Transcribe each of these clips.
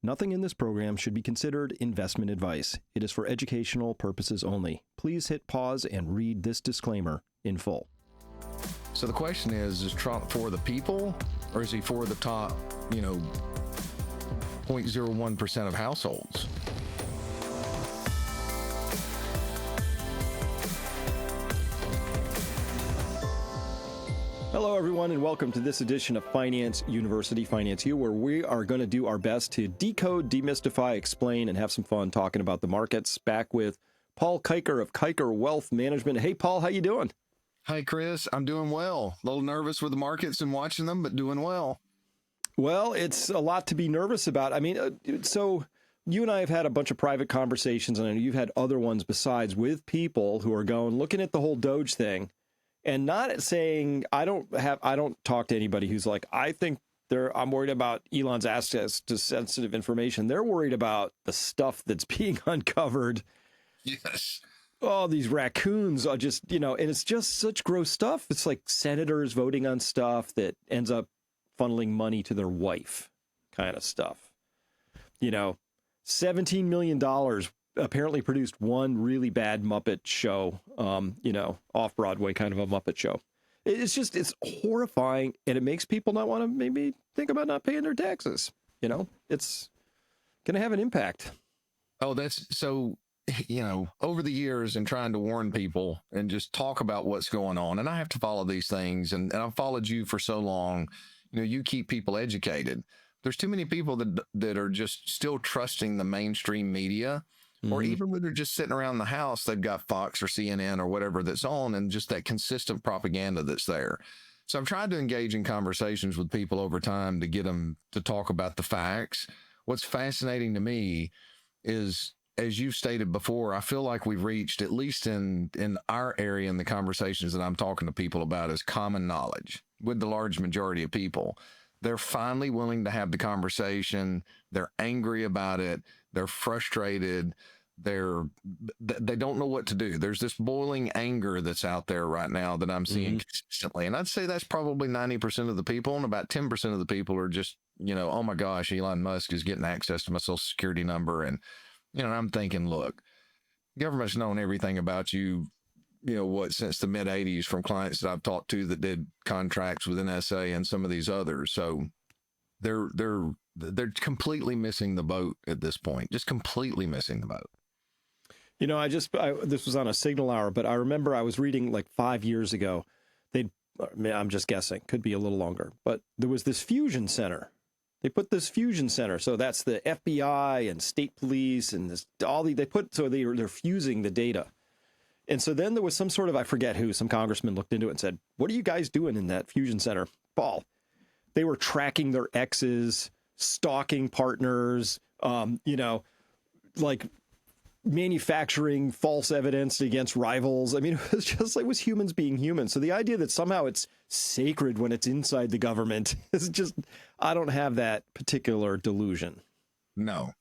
Nothing in this program should be considered investment advice. It is for educational purposes only. Please hit pause and read this disclaimer in full. So the question is Trump for the people, or is he for the top, 0.01% of households? Hello, everyone, and welcome to this edition of Finance University, Finance U, where we are going to do our best to decode, demystify, explain, and have some fun talking about the markets. Back with Paul Kiker of Kiker Wealth Management. Hey, Paul, how you doing? Hi, Chris. I'm doing well. A little nervous with the markets and watching them, but doing well. Well, it's a lot to be nervous about. I mean, so you and I have had a bunch of private conversations, and I know you've had other ones besides with people who are looking at the whole Doge thing. And not saying I don't talk to anybody who's like, I'm worried about Elon's access to sensitive information. They're worried about the stuff that's being uncovered. Yes. Oh, these raccoons are just, and it's just such gross stuff. It's like senators voting on stuff that ends up funneling money to their wife kind of stuff. $17 million apparently produced one really bad Muppet show, off-Broadway kind of a Muppet show. It's horrifying, and it makes people not want to maybe think about not paying their taxes. It's going to have an impact. Oh, that's so, over the years and trying to warn people and just talk about what's going on. And I have to follow these things, and I've followed you for so long. You keep people educated. There's too many people that are just still trusting the mainstream media. Or even when they're just sitting around the house, they've got Fox or CNN or whatever that's on, and just that consistent propaganda that's there. So I've tried to engage in conversations with people over time to get them to talk about the facts. What's fascinating to me is, as you've stated before, I feel like we've reached, at least in our area, in the conversations that I'm talking to people about, is common knowledge with the large majority of people. They're finally willing to have the conversation. They're angry about it. They're frustrated. They don't know what to do. There's this boiling anger that's out there right now that I'm seeing consistently. And I'd say that's probably 90% of the people, and about 10% of the people are just, oh my gosh, Elon Musk is getting access to my social security number. And, I'm thinking, look, government's known everything about you, since the mid 80s from clients that I've talked to that did contracts with NSA and some of these others. So they're completely missing the boat at this point, just completely missing the boat. This was on a Signal Hour, but I remember I was reading like 5 years ago. I'm just guessing, could be a little longer, but there was this fusion center. They put this fusion center. So that's the FBI and state police and they're fusing the data. And so then there was some sort of, I forget who, some congressman looked into it and said, what are you guys doing in that fusion center? Paul, they were tracking their exes, stalking partners, like manufacturing false evidence against rivals. I mean, it was humans being human. So the idea that somehow it's sacred when it's inside the government is just, I don't have that particular delusion. No.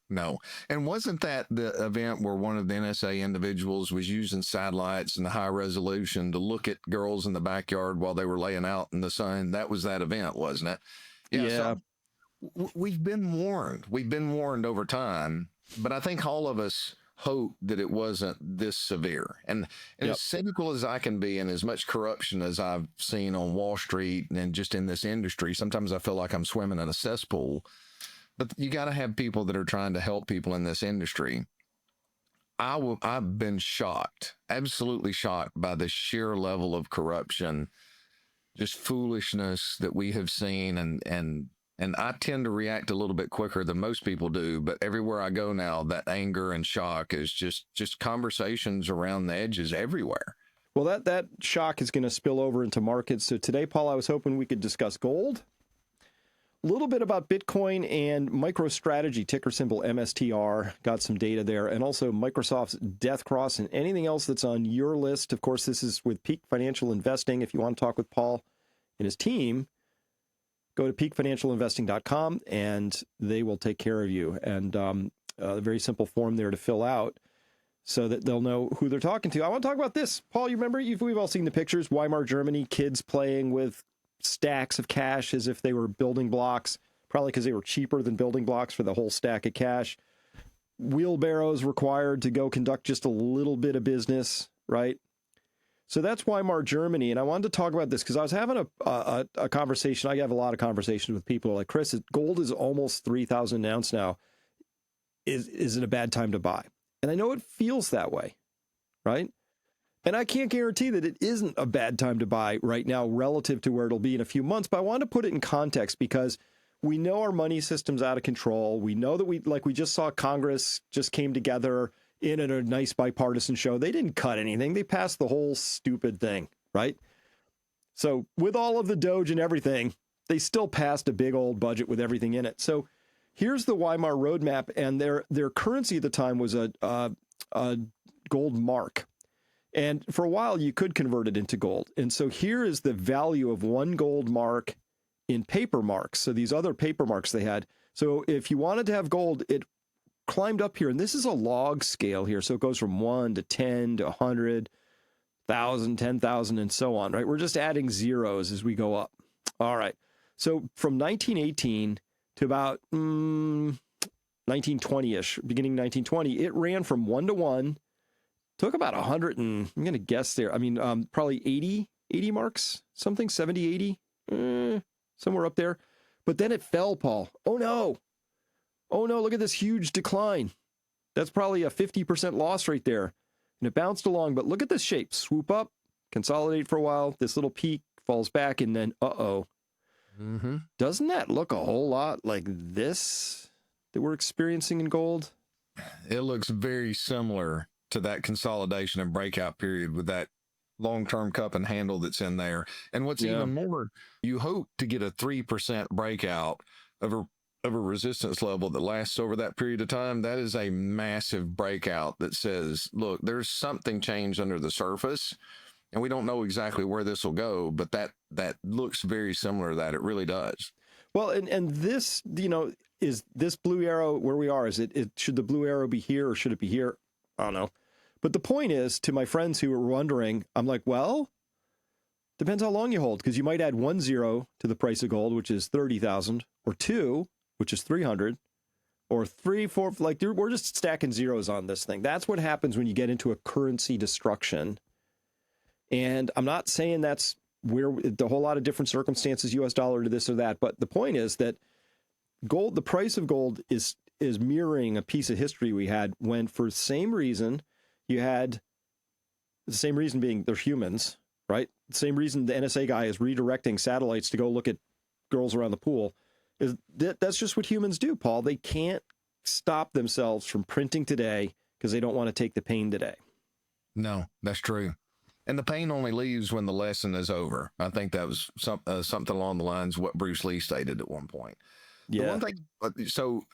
And wasn't that the event where one of the NSA individuals was using satellites and the high resolution to look at girls in the backyard while they were laying out in the sun? That was that event, wasn't it? Yeah. So we've been warned. We've been warned over time, but I think all of us hope that it wasn't this severe. And as cynical as I can be, and as much corruption as I've seen on Wall Street and just in this industry, sometimes I feel like I'm swimming in a cesspool. But you got to have people that are trying to help people in this industry. I've been shocked, absolutely shocked by the sheer level of corruption, just foolishness that we have seen. And I tend to react a little bit quicker than most people do. But everywhere I go now, that anger and shock is just conversations around the edges everywhere. Well, that shock is going to spill over into markets. So today, Paul, I was hoping we could discuss gold, a little bit about Bitcoin and MicroStrategy, ticker symbol MSTR. Got some data there. And also Microsoft's death cross and anything else that's on your list. Of course, this is with Peak Financial Investing. If you want to talk with Paul and his team, go to peakfinancialinvesting.com and they will take care of you. And a very simple form there to fill out so that they'll know who they're talking to. I want to talk about this. Paul, you remember, we've all seen the pictures, Weimar Germany, kids playing with stacks of cash as if they were building blocks, probably because they were cheaper than building blocks for the whole stack of cash. Wheelbarrows required to go conduct just a little bit of business, right? So that's Weimar Germany. And I wanted to talk about this because I was having a conversation. I have a lot of conversations with people like, Chris, gold is almost 3,000 an ounce now. Is it a bad time to buy? And I know it feels that way, right? And I can't guarantee that it isn't a bad time to buy right now relative to where it'll be in a few months. But I want to put it in context because we know our money system's out of control. We know that we just saw Congress just came together in a nice bipartisan show. They didn't cut anything. They passed the whole stupid thing, right? So with all of the D.O.G.E and everything, they still passed a big old budget with everything in it. So here's the Weimar roadmap, and their currency at the time was a gold mark. And for a while, you could convert it into gold. And so here is the value of one gold mark in paper marks. So these other paper marks they had. So if you wanted to have gold, it climbed up here. And this is a log scale here. So it goes from 1 to 10 to 100, 1,000, 10,000, and so on, right? We're just adding zeros as we go up. All right. So from 1918 to about 1920-ish, beginning 1920, it ran from 1 to 1. Took about 100 and I'm going to guess there. I mean, probably 80 marks, something, 70, 80, somewhere up there. But then it fell, Paul. Oh, no. Oh, no. Look at this huge decline. That's probably a 50% loss right there. And it bounced along. But look at this shape. Swoop up, consolidate for a while. This little peak falls back and then, uh-oh. Mm-hmm. Doesn't that look a whole lot like this that we're experiencing in gold? It looks very similar to that consolidation and breakout period with that long-term cup and handle that's in there. And what's even more, you hope to get a 3% breakout of a resistance level that lasts over that period of time. That is a massive breakout that says, look, there's something changed under the surface and we don't know exactly where this will go, but that looks very similar to that. It really does. Well, and this, is this blue arrow where we are? Is it should the blue arrow be here or should it be here? I don't know. But the point is, to my friends who were wondering, I'm like, well, depends how long you hold, because you might add 1 0 to the price of gold, which is 30,000, or 2, which is 300, or 3, 4, like we're just stacking zeros on this thing. That's what happens when you get into a currency destruction. And I'm not saying that's where the whole lot of different circumstances, US dollar to this or that, but the point is that gold, the price of gold is mirroring a piece of history we had when, for the same reason, you had the same reason being they're humans, right? The same reason the NSA guy is redirecting satellites to go look at girls around the pool is that's just what humans do, Paul. They can't stop themselves from printing today because they don't want to take the pain today. No, that's true. And the pain only leaves when the lesson is over. I think that was something along the lines of what Bruce Lee stated at one point. Yeah. The one thing, so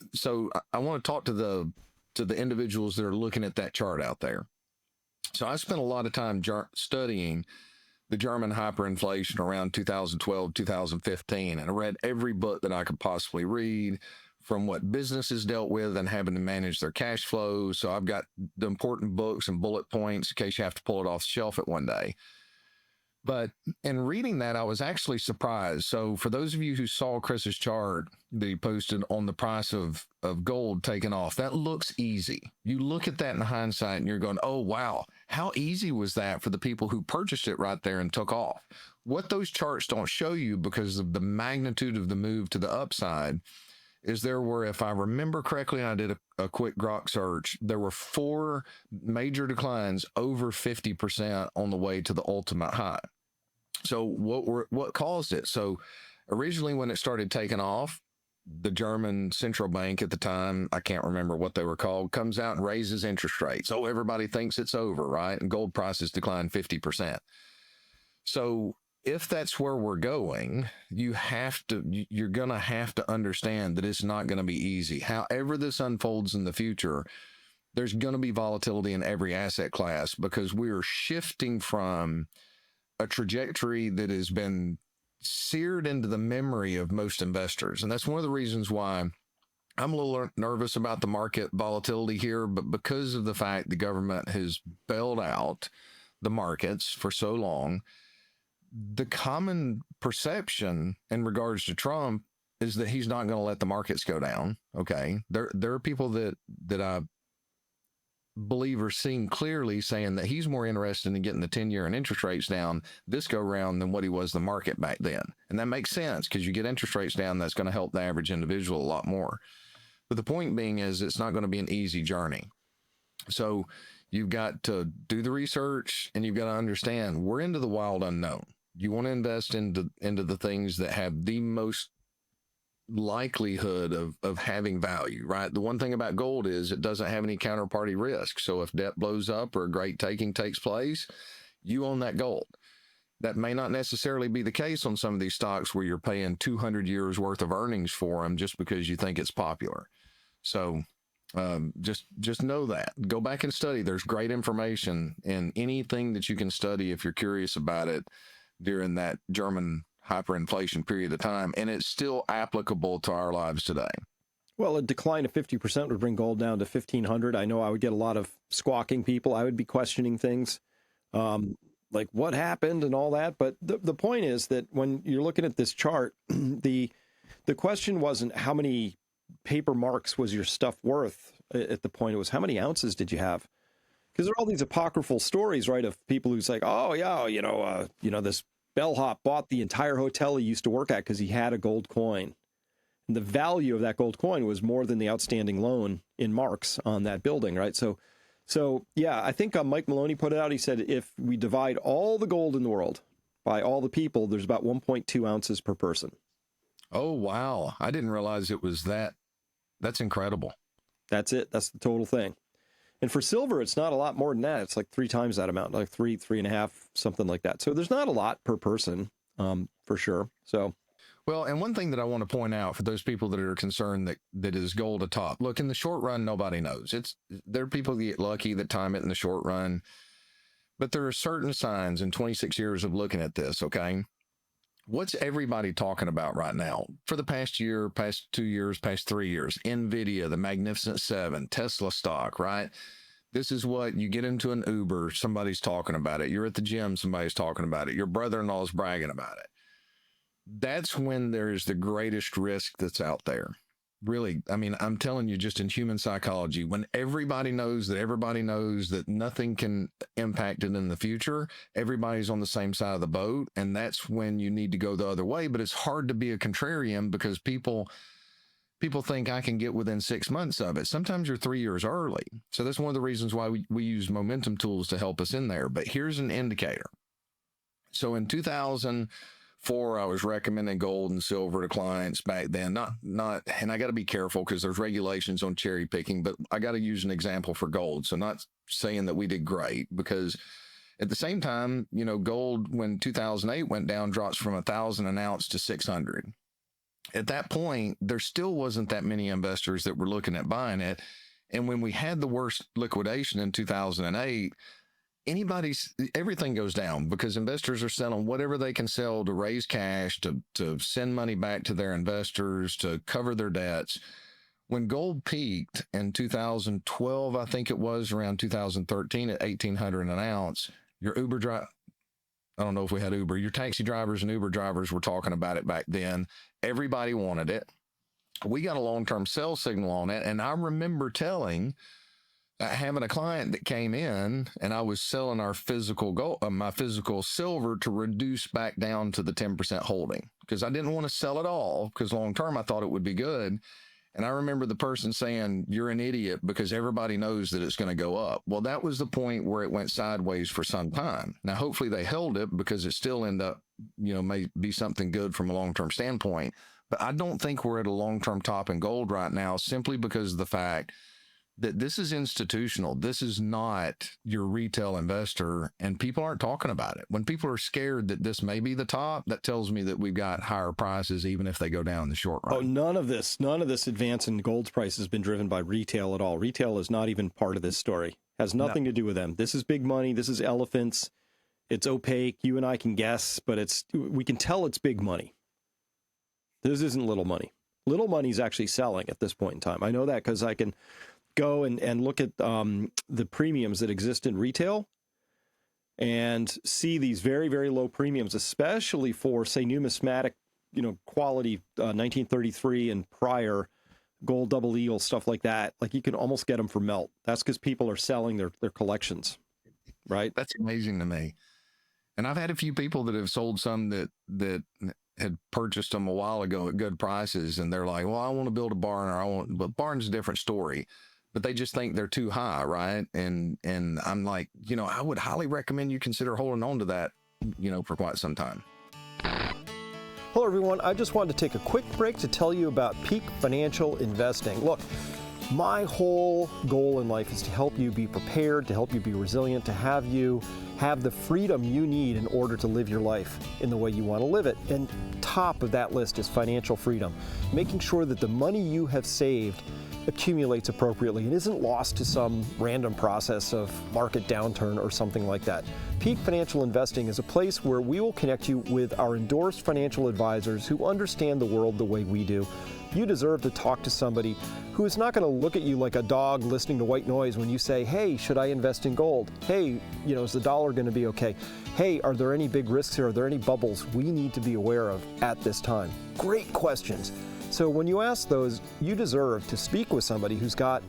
I want to talk to the individuals that are looking at that chart out there. So I spent a lot of time studying the German hyperinflation around 2012, 2015, and I read every book that I could possibly read from what businesses dealt with and having to manage their cash flow. So I've got the important books and bullet points in case you have to pull it off the shelf at one day. But in reading that, I was actually surprised. So for those of you who saw Chris's chart that he posted on the price of gold taking off, that looks easy. You look at that in hindsight and you're going, oh, wow, how easy was that for the people who purchased it right there and took off? What those charts don't show you because of the magnitude of the move to the upside is there were, if I remember correctly, and I did a quick grok search, there were 4 major declines over 50% on the way to the ultimate high. So what caused it? So originally when it started taking off, the German central bank at the time, I can't remember what they were called, comes out and raises interest rates. So everybody thinks it's over, right? And gold prices decline 50%. So if that's where we're going, you're going to have to understand that it's not going to be easy. However this unfolds in the future, there's going to be volatility in every asset class because we're shifting from a trajectory that has been seared into the memory of most investors. And that's one of the reasons why I'm a little nervous about the market volatility here, but because of the fact the government has bailed out the markets for so long, the common perception in regards to Trump is that he's not going to let the markets go down. Okay. There are people that I believe are seeing clearly saying that he's more interested in getting the 10-year and interest rates down this go round than what he was the market back then. And that makes sense because you get interest rates down, that's going to help the average individual a lot more. But the point being is it's not going to be an easy journey. So you've got to do the research and you've got to understand we're into the wild unknown. You want to invest into the things that have the most likelihood of having value, right? The one thing about gold is it doesn't have any counterparty risk. So if debt blows up or a great taking takes place, you own that gold. That may not necessarily be the case on some of these stocks where you're paying 200 years worth of earnings for them just because you think it's popular. So just know that. Go back and study. There's great information in anything that you can study if you're curious about it during that German hyperinflation period of time, and it's still applicable to our lives today. Well, a decline of 50% would bring gold down to 1,500. I know I would get a lot of squawking people. I would be questioning things like what happened and all that. But the point is that when you're looking at this chart, the question wasn't how many paper marks was your stuff worth at the point. It was how many ounces did you have? Because there are all these apocryphal stories, right, of people who's like, oh, yeah, this bellhop bought the entire hotel he used to work at because he had a gold coin. And the value of that gold coin was more than the outstanding loan in marks on that building, right? So yeah, I think Mike Maloney put it out. He said if we divide all the gold in the world by all the people, there's about 1.2 ounces per person. Oh, wow. I didn't realize it was that. That's incredible. That's it. That's the total thing. And for silver, it's not a lot more than that. It's like 3 times that amount, like 3.5, something like that. So there's not a lot per person, for sure. So, well, and one thing that I want to point out for those people that are concerned that is gold atop. Look, in the short run, nobody knows. There are people that get lucky that time it in the short run, but there are certain signs in 26 years of looking at this. Okay, what's everybody talking about right now for the past year, past 2 years, past 3 years? NVIDIA, the Magnificent Seven, Tesla stock, right? This is what you get into an Uber, somebody's talking about it. You're at the gym, somebody's talking about it. Your brother-in-law is bragging about it. That's when there's the greatest risk that's out there. Really, I mean, I'm telling you, just in human psychology, when everybody knows that nothing can impact it in the future, everybody's on the same side of the boat. And that's when you need to go the other way. But it's hard to be a contrarian because people think I can get within 6 months of it. Sometimes you're 3 years early. So that's one of the reasons why we use momentum tools to help us in there. But here's an indicator. So in 2004, I was recommending gold and silver to clients back then. Not, and I got to be careful because there's regulations on cherry picking, but I got to use an example for gold. So not saying that we did great because at the same time, gold when 2008 went down drops from 1,000 an ounce to 600. At that point, there still wasn't that many investors that were looking at buying it. And when we had the worst liquidation in 2008, everything goes down because investors are selling whatever they can sell to raise cash, to send money back to their investors, to cover their debts. When gold peaked in 2012, I think it was around 2013 at 1,800 an ounce, your Uber driver, I don't know if we had Uber, your taxi drivers and Uber drivers were talking about it back then. Everybody wanted it. We got a long-term sell signal on it. And I remember having a client that came in and I was selling our physical gold, my physical silver to reduce back down to the 10% holding because I didn't want to sell it all because long-term I thought it would be good. And I remember the person saying, you're an idiot because everybody knows that it's going to go up. Well, that was the point where it went sideways for some time. Now, hopefully they held it because it still end up, may be something good from a long-term standpoint. But I don't think we're at a long-term top in gold right now simply because of the fact that this is institutional. This is not your retail investor, and people aren't talking about it. When people are scared that this may be the top, that tells me that we've got higher prices, even if they go down in the short run. Oh, none of this advance in gold's price has been driven by retail at all. Retail is not even part of this story. Has nothing to do with them. This is big money. This is elephants. It's opaque. You and I can guess, but we can tell it's big money. This isn't little money. Little money is actually selling at this point in time. I know that because I can go and look at the premiums that exist in retail and see these very, very low premiums, especially for, say, numismatic quality 1933 and prior gold double eagle stuff like that. Like you can almost get them for melt. That's because people are selling their collections, right? That's amazing to me. And I've had a few people that have sold some that had purchased them a while ago at good prices, and they're like, "Well, I want to build a barn, but barn's a different story." But they just think they're too high, right? And I'm like, I would highly recommend you consider holding on to that, for quite some time. Hello, everyone. I just wanted to take a quick break to tell you about Peak Financial Investing. Look, my whole goal in life is to help you be prepared, to help you be resilient, to have you have the freedom you need in order to live your life in the way you want to live it. And top of that list is financial freedom, making sure that the money you have saved accumulates appropriately and isn't lost to some random process of market downturn or something like that. Peak Financial Investing is a place where we will connect you with our endorsed financial advisors who understand the world the way we do. You deserve to talk to somebody who is not going to look at you like a dog listening to white noise when you say, "Hey, should I invest in gold? Hey, is the dollar going to be okay? Hey, are there any big risks here? Are there any bubbles we need to be aware of at this time?" Great questions. So when you ask those, you deserve to speak with somebody who's got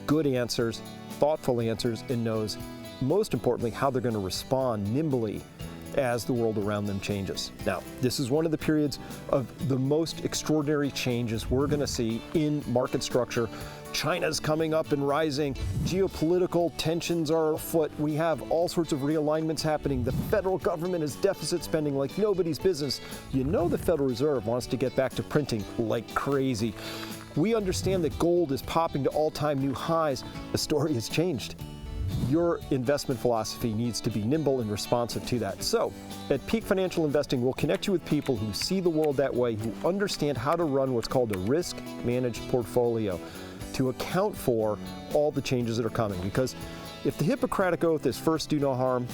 good answers, thoughtful answers, and knows, most importantly, how they're going to respond nimbly as the world around them changes. Now, this is one of the periods of the most extraordinary changes we're going to see in market structure. China's coming up and rising. Geopolitical tensions are afoot. We have all sorts of realignments happening. The federal government is deficit spending like nobody's business. The Federal Reserve wants to get back to printing like crazy. We understand that gold is popping to all-time new highs. The story has changed. Your investment philosophy needs to be nimble and responsive to that. So, at Peak Financial Investing, we'll connect you with people who see the world that way, who understand how to run what's called a risk-managed portfolio to account for all the changes that are coming. Because if the Hippocratic Oath is first, do no harm,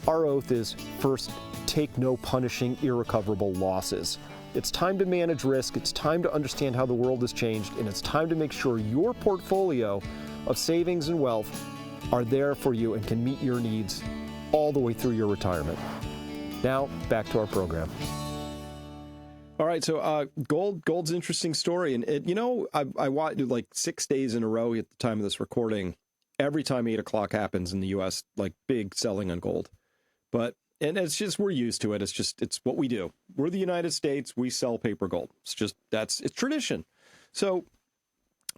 our oath is first, take no punishing, irrecoverable losses. It's time to manage risk, it's time to understand how the world has changed, and it's time to make sure your portfolio of savings and wealth are there for you and can meet your needs all the way through your retirement. Now, back to our program. All right, so gold's an interesting story. And, I watched like 6 days in a row at the time of this recording. Every time 8 o'clock happens in the U.S., like big selling on gold. And it's just, we're used to it. It's what we do. We're the United States. We sell paper gold. It's tradition. So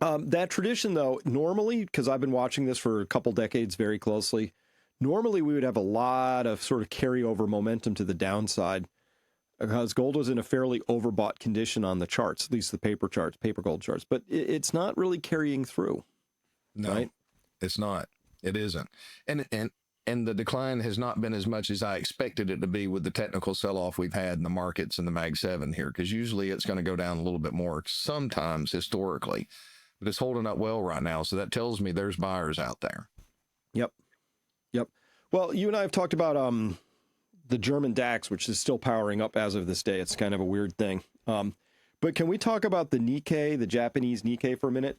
that tradition, though, normally, because I've been watching this for a couple decades very closely, normally we would have a lot of sort of carryover momentum to the downside because gold was in a fairly overbought condition on the charts, at least the paper gold charts. But it's not really carrying through. No, right? It's not. It isn't. And the decline has not been as much as I expected it to be with the technical sell-off we've had in the markets and the Mag 7 here, because usually it's going to go down a little bit more, sometimes historically. But it's holding up well right now, so that tells me there's buyers out there. Yep. Well, you and I have talked about the German DAX, which is still powering up as of this day. It's kind of a weird thing. But can we talk about the Nikkei, the Japanese Nikkei, for a minute?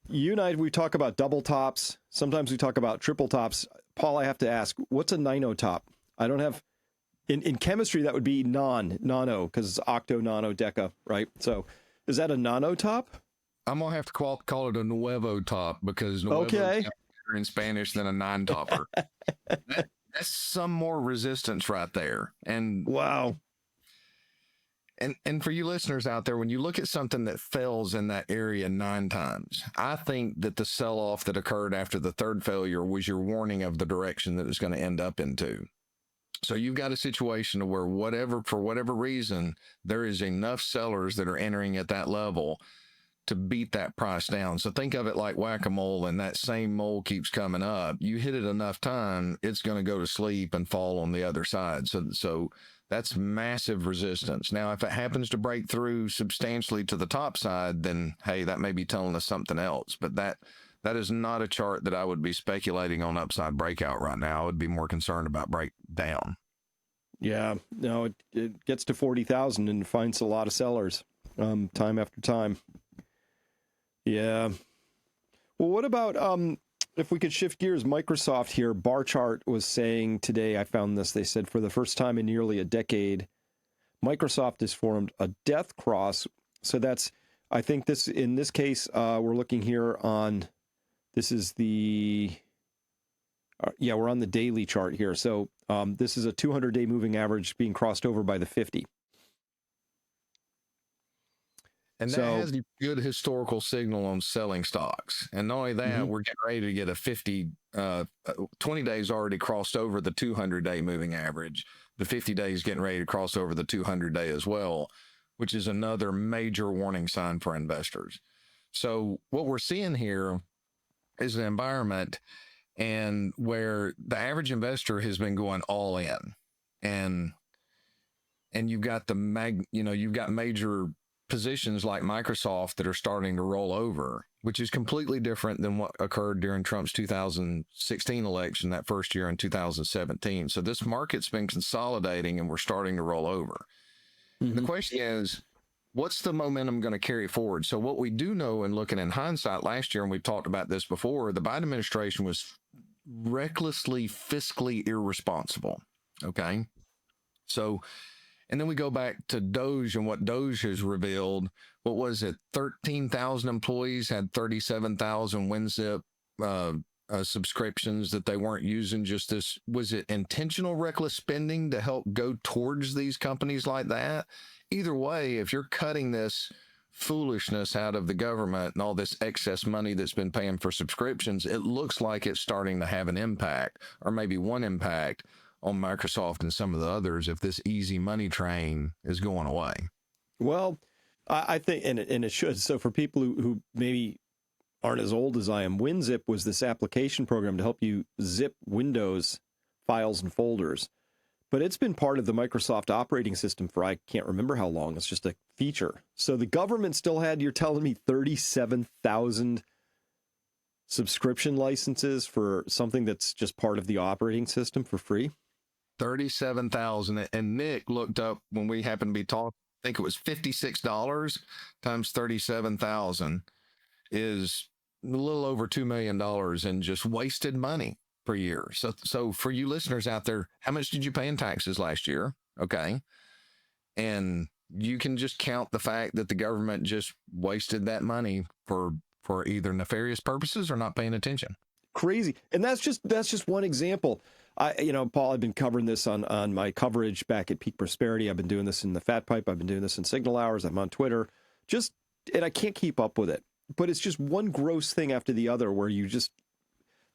You and I, we talk about double tops. Sometimes we talk about triple tops. Paul, I have to ask, what's a nino top? I don't have... In chemistry, that would be nano, because it's octo, nano, deca, right? So is that a nano top? I'm going to have to call it a nuevo top, because nuevo is better in Spanish than a nine topper. That's some more resistance right there. And wow. And for you listeners out there, when you look at something that fails in that area 9 times, I think that the sell-off that occurred after the third failure was your warning of the direction that it's going to end up into. So you've got a situation where for whatever reason, there is enough sellers that are entering at that level to beat that price down. So think of it like whack-a-mole, and that same mole keeps coming up. You hit it enough time, it's going to go to sleep and fall on the other side. So that's massive resistance. Now, if it happens to break through substantially to the top side, then, hey, that may be telling us something else. But that is not a chart that I would be speculating on upside breakout right now. I would be more concerned about breakdown. Yeah, no, it gets to 40,000 and finds a lot of sellers time after time. Yeah. Well, what about if we could shift gears? Microsoft here, bar chart was saying today, I found this, they said for the first time in nearly a decade, Microsoft has formed a death cross. So that's, I think this, in this case, we're looking here on, this is the, yeah, we're on the daily chart here. So this is a 200-day moving average being crossed over by the 50. And that has a good historical signal on selling stocks. And not only that, we're getting ready to get a 20 days already crossed over the 200-day moving average. The 50 days getting ready to cross over the 200-day as well, which is another major warning sign for investors. So what we're seeing here is an environment and where the average investor has been going all in, and you've got you've got major positions like Microsoft that are starting to roll over, which is completely different than what occurred during Trump's 2016 election, that first year in 2017. So this market's been consolidating and we're starting to roll over. The question is, what's the momentum going to carry forward? So what we do know, and looking in hindsight last year, and we've talked about this before, the Biden administration was recklessly fiscally irresponsible. Okay. So, and then we go back to D.O.G.E and what D.O.G.E has revealed. What was it? 13,000 employees had 37,000 WinZip subscriptions that they weren't using. Just this, was it intentional reckless spending to help go towards these companies like that? Either way, if you're cutting this foolishness out of the government and all this excess money that's been paying for subscriptions, it looks like it's starting to have an impact, or maybe one impact, on Microsoft and some of the others if this easy money train is going away. Well, I think, and it should. So for people who maybe aren't as old as I am, WinZip was this application program to help you zip Windows files and folders. But it's been part of the Microsoft operating system for I can't remember how long. It's just a feature. So the government still had, you're telling me, 37,000 subscription licenses for something that's just part of the operating system for free? 37,000. And Nick looked up when we happened to be talking, I think it was $56 times 37,000 is a little over $2 million in just wasted money per year. So for you listeners out there, how much did you pay in taxes last year? Okay. And you can just count the fact that the government just wasted that money for either nefarious purposes or not paying attention. Crazy. And that's just one example. Paul, I've been covering this on my coverage back at Peak Prosperity. I've been doing this in the Fat Pipe. I've been doing this in Signal Hours. I'm on Twitter. And I can't keep up with it. But it's just one gross thing after the other where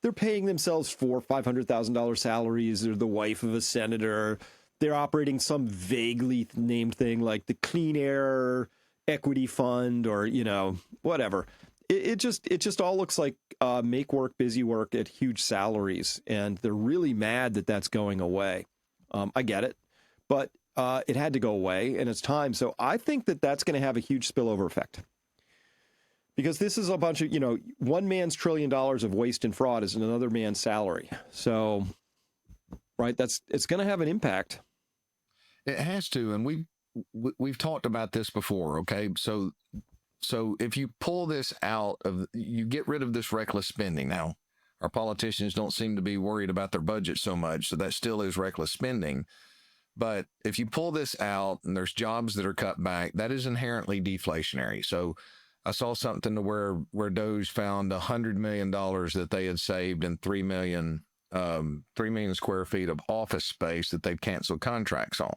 they're paying themselves $500,000 salaries. They're the wife of a senator. They're operating some vaguely named thing like the Clean Air Equity Fund or, whatever. It just all looks like make work, busy work at huge salaries. And they're really mad that that's going away. I get it. But it had to go away and it's time. So I think that that's going to have a huge spillover effect. Because this is a bunch of, one man's $1 trillion of waste and fraud is another man's salary. So, right, it's going to have an impact. It has to. And we've talked about this before. Okay. So if you pull this out you get rid of this reckless spending. Now, our politicians don't seem to be worried about their budget so much. So that still is reckless spending. But if you pull this out and there's jobs that are cut back, that is inherently deflationary. So I saw something to where D.O.G.E found $100 million that they had saved in 3 million square feet of office space that they'd canceled contracts on.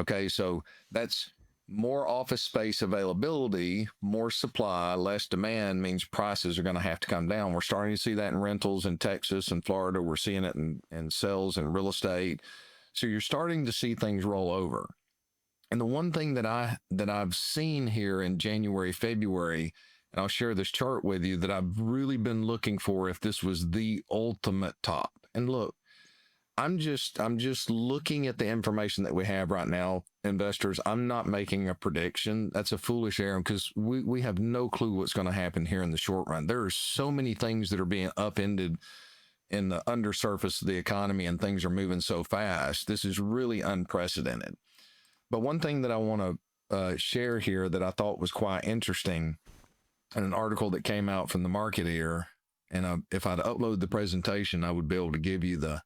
Okay, so that's more office space availability, more supply, less demand means prices are going to have to come down. We're starting to see that in rentals in Texas and Florida. We're seeing it in sales and real estate. So you're starting to see things roll over. And the one thing that I've seen here in January, February, and I'll share this chart with you that I've really been looking for if this was the ultimate top. And look, I'm just looking at the information that we have right now, investors. I'm not making a prediction. That's a foolish error because we have no clue what's going to happen here in the short run. There are so many things that are being upended in the undersurface of the economy and things are moving so fast. This is really unprecedented. But one thing that I want to share here that I thought was quite interesting in an article that came out from the Marketeer, and if I'd upload the presentation, I would be able to give you the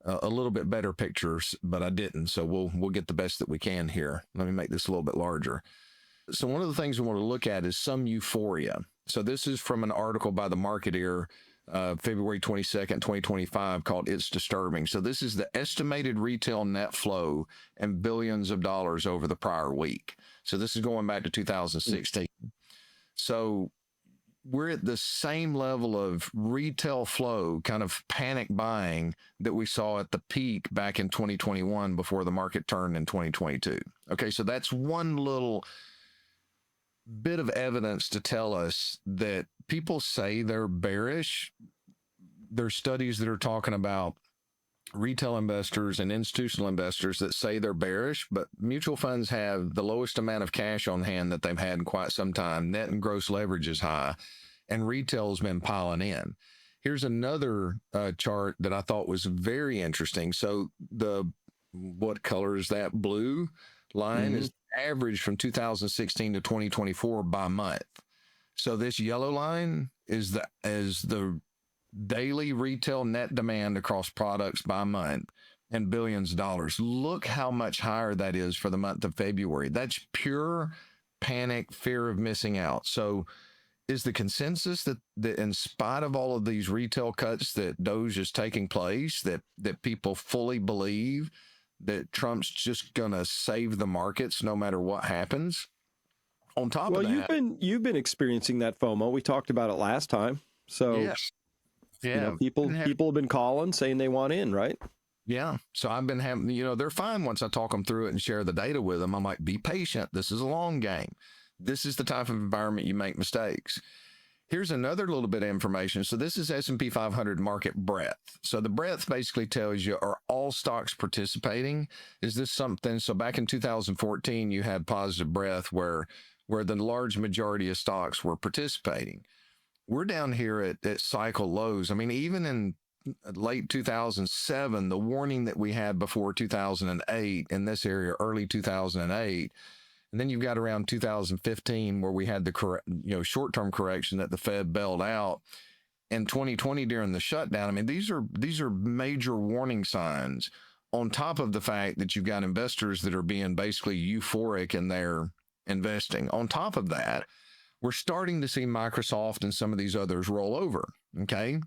a little bit better pictures, but I didn't. So we'll get the best that we can here. Let me make this a little bit larger. So one of the things we want to look at is some euphoria. So this is from an article by the Marketeer, February 22nd, 2025, called It's Disturbing. So this is the estimated retail net flow and billions of dollars over the prior week. So this is going back to 2016. So we're at the same level of retail flow, kind of panic buying that we saw at the peak back in 2021 before the market turned in 2022. Okay, so that's one little bit of evidence to tell us that people say they're bearish. There's studies that are talking about retail investors and institutional investors that say they're bearish, but mutual funds have the lowest amount of cash on hand that they've had in quite some time. Net and gross leverage is high, and retail's been piling in. Here's another chart that I thought was very interesting. So what color is that? Blue line is average from 2016 to 2024 by month. So this yellow line is the daily retail net demand across products by month and billions of dollars. Look how much higher that is for the month of February. That's pure panic, fear of missing out. So is the consensus that in spite of all of these retail cuts that D.O.G.E is taking place, that people fully believe that Trump's just going to save the markets no matter what happens? On top of that, you've been experiencing that FOMO. We talked about it last time. So yes. Yeah. People have been calling saying they want in, right? Yeah. So I've been having, they're fine once I talk them through it and share the data with them. I'm like, be patient. This is a long game. This is the type of environment you make mistakes. Here's another little bit of information. So this is S&P 500 market breadth. So the breadth basically tells you, are all stocks participating? Is this something? So back in 2014, you had positive breadth where the large majority of stocks were participating. We're down here at cycle lows. I mean, even in late 2007, the warning that we had before 2008 in this area, early 2008, and then you've got around 2015 where we had the short-term correction that the Fed bailed out. In 2020 during the shutdown, I mean, these are major warning signs on top of the fact that you've got investors that are being basically euphoric in their investing. On top of that, we're starting to see Microsoft and some of these others roll over, okay?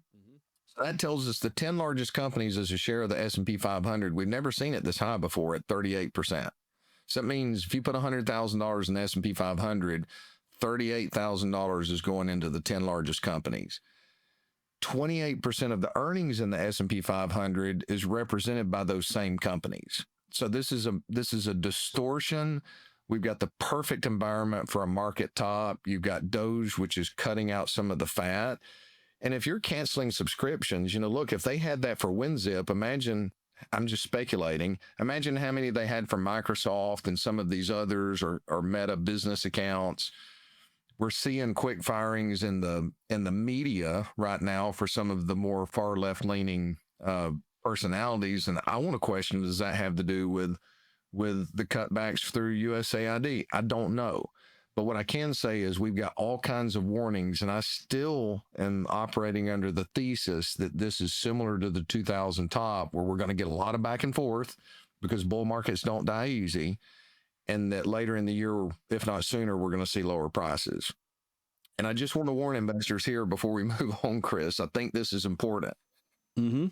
So that tells us the 10 largest companies as a share of the S&P 500, we've never seen it this high before at 38%. So that means if you put $100,000 in the S&P 500, $38,000 is going into the 10 largest companies. 28% of the earnings in the S&P 500 is represented by those same companies. So this is a distortion. We've got the perfect environment for a market top. You've got D.O.G.E, which is cutting out some of the fat. And if you're canceling subscriptions, look, if they had that for WinZip, imagine, I'm just speculating, imagine how many they had from Microsoft and some of these others or Meta business accounts. We're seeing quick firings in the media right now for some of the more far left leaning personalities. And I want to question, does that have to do with the cutbacks through USAID? I don't know. But what I can say is we've got all kinds of warnings, and I still am operating under the thesis that this is similar to the 2000 top, where we're going to get a lot of back and forth because bull markets don't die easy, and that later in the year, if not sooner, we're going to see lower prices. And I just want to warn investors here before we move on, Chris, I think this is important. Mm-hmm.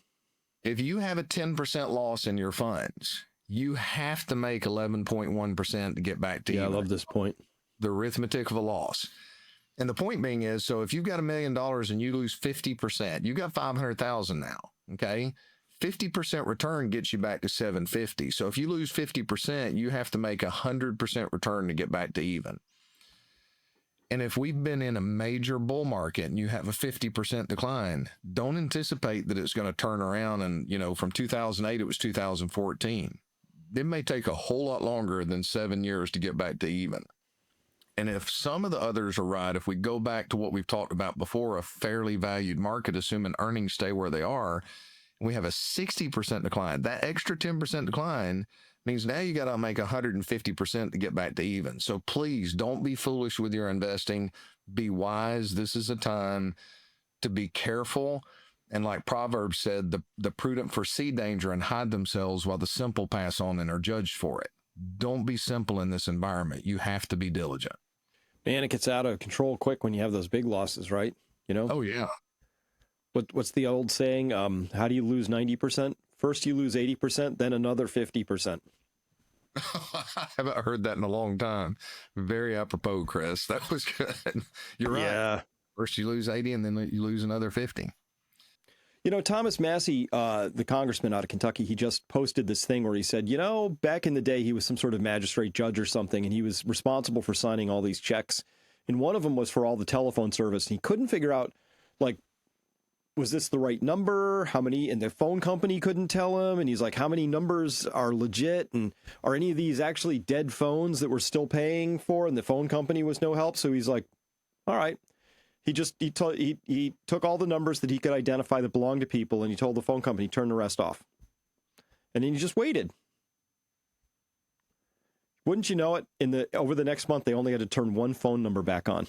If you have a 10% loss in your funds, you have to make 11.1% to get back to even. I love this point. The arithmetic of a loss. And the point being is, so if you've got $1 million and you lose 50%, you got 500,000 now, okay? 50% return gets you back to 750. So if you lose 50%, you have to make 100% return to get back to even. And if we've been in a major bull market and you have a 50% decline, don't anticipate that it's going to turn around and, from 2008, it was 2014. It may take a whole lot longer than 7 years to get back to even. And if some of the others are right, if we go back to what we've talked about before, a fairly valued market, assuming earnings stay where they are, and we have a 60% decline, that extra 10% decline means now you got to make 150% to get back to even. So please don't be foolish with your investing. Be wise. This is a time to be careful. And like Proverbs said, the prudent foresee danger and hide themselves while the simple pass on and are judged for it. Don't be simple in this environment. You have to be diligent. Man, it gets out of control quick when you have those big losses, right? You know? Oh, yeah. What's the old saying? How do you lose 90%? First you lose 80%, then another 50%. I haven't heard that in a long time. Very apropos, Chris. That was good. You're right. Yeah. First you lose 80 and then you lose another 50. You know, Thomas Massey, the congressman out of Kentucky, he just posted this thing where he said, you know, back in the day, he was some sort of magistrate judge or something, and he was responsible for signing all these checks. And one of them was for all the telephone service. And he couldn't figure out, like, was this the right number? How many? And the phone company couldn't tell him. And he's like, how many numbers are legit? And are any of these actually dead phones that we're still paying for? And the phone company was no help. So he's like, all right. He took all the numbers that he could identify that belonged to people, and he told the phone company, turn the rest off. And then he just waited. Wouldn't you know it? Over the next month, they only had to turn one phone number back on.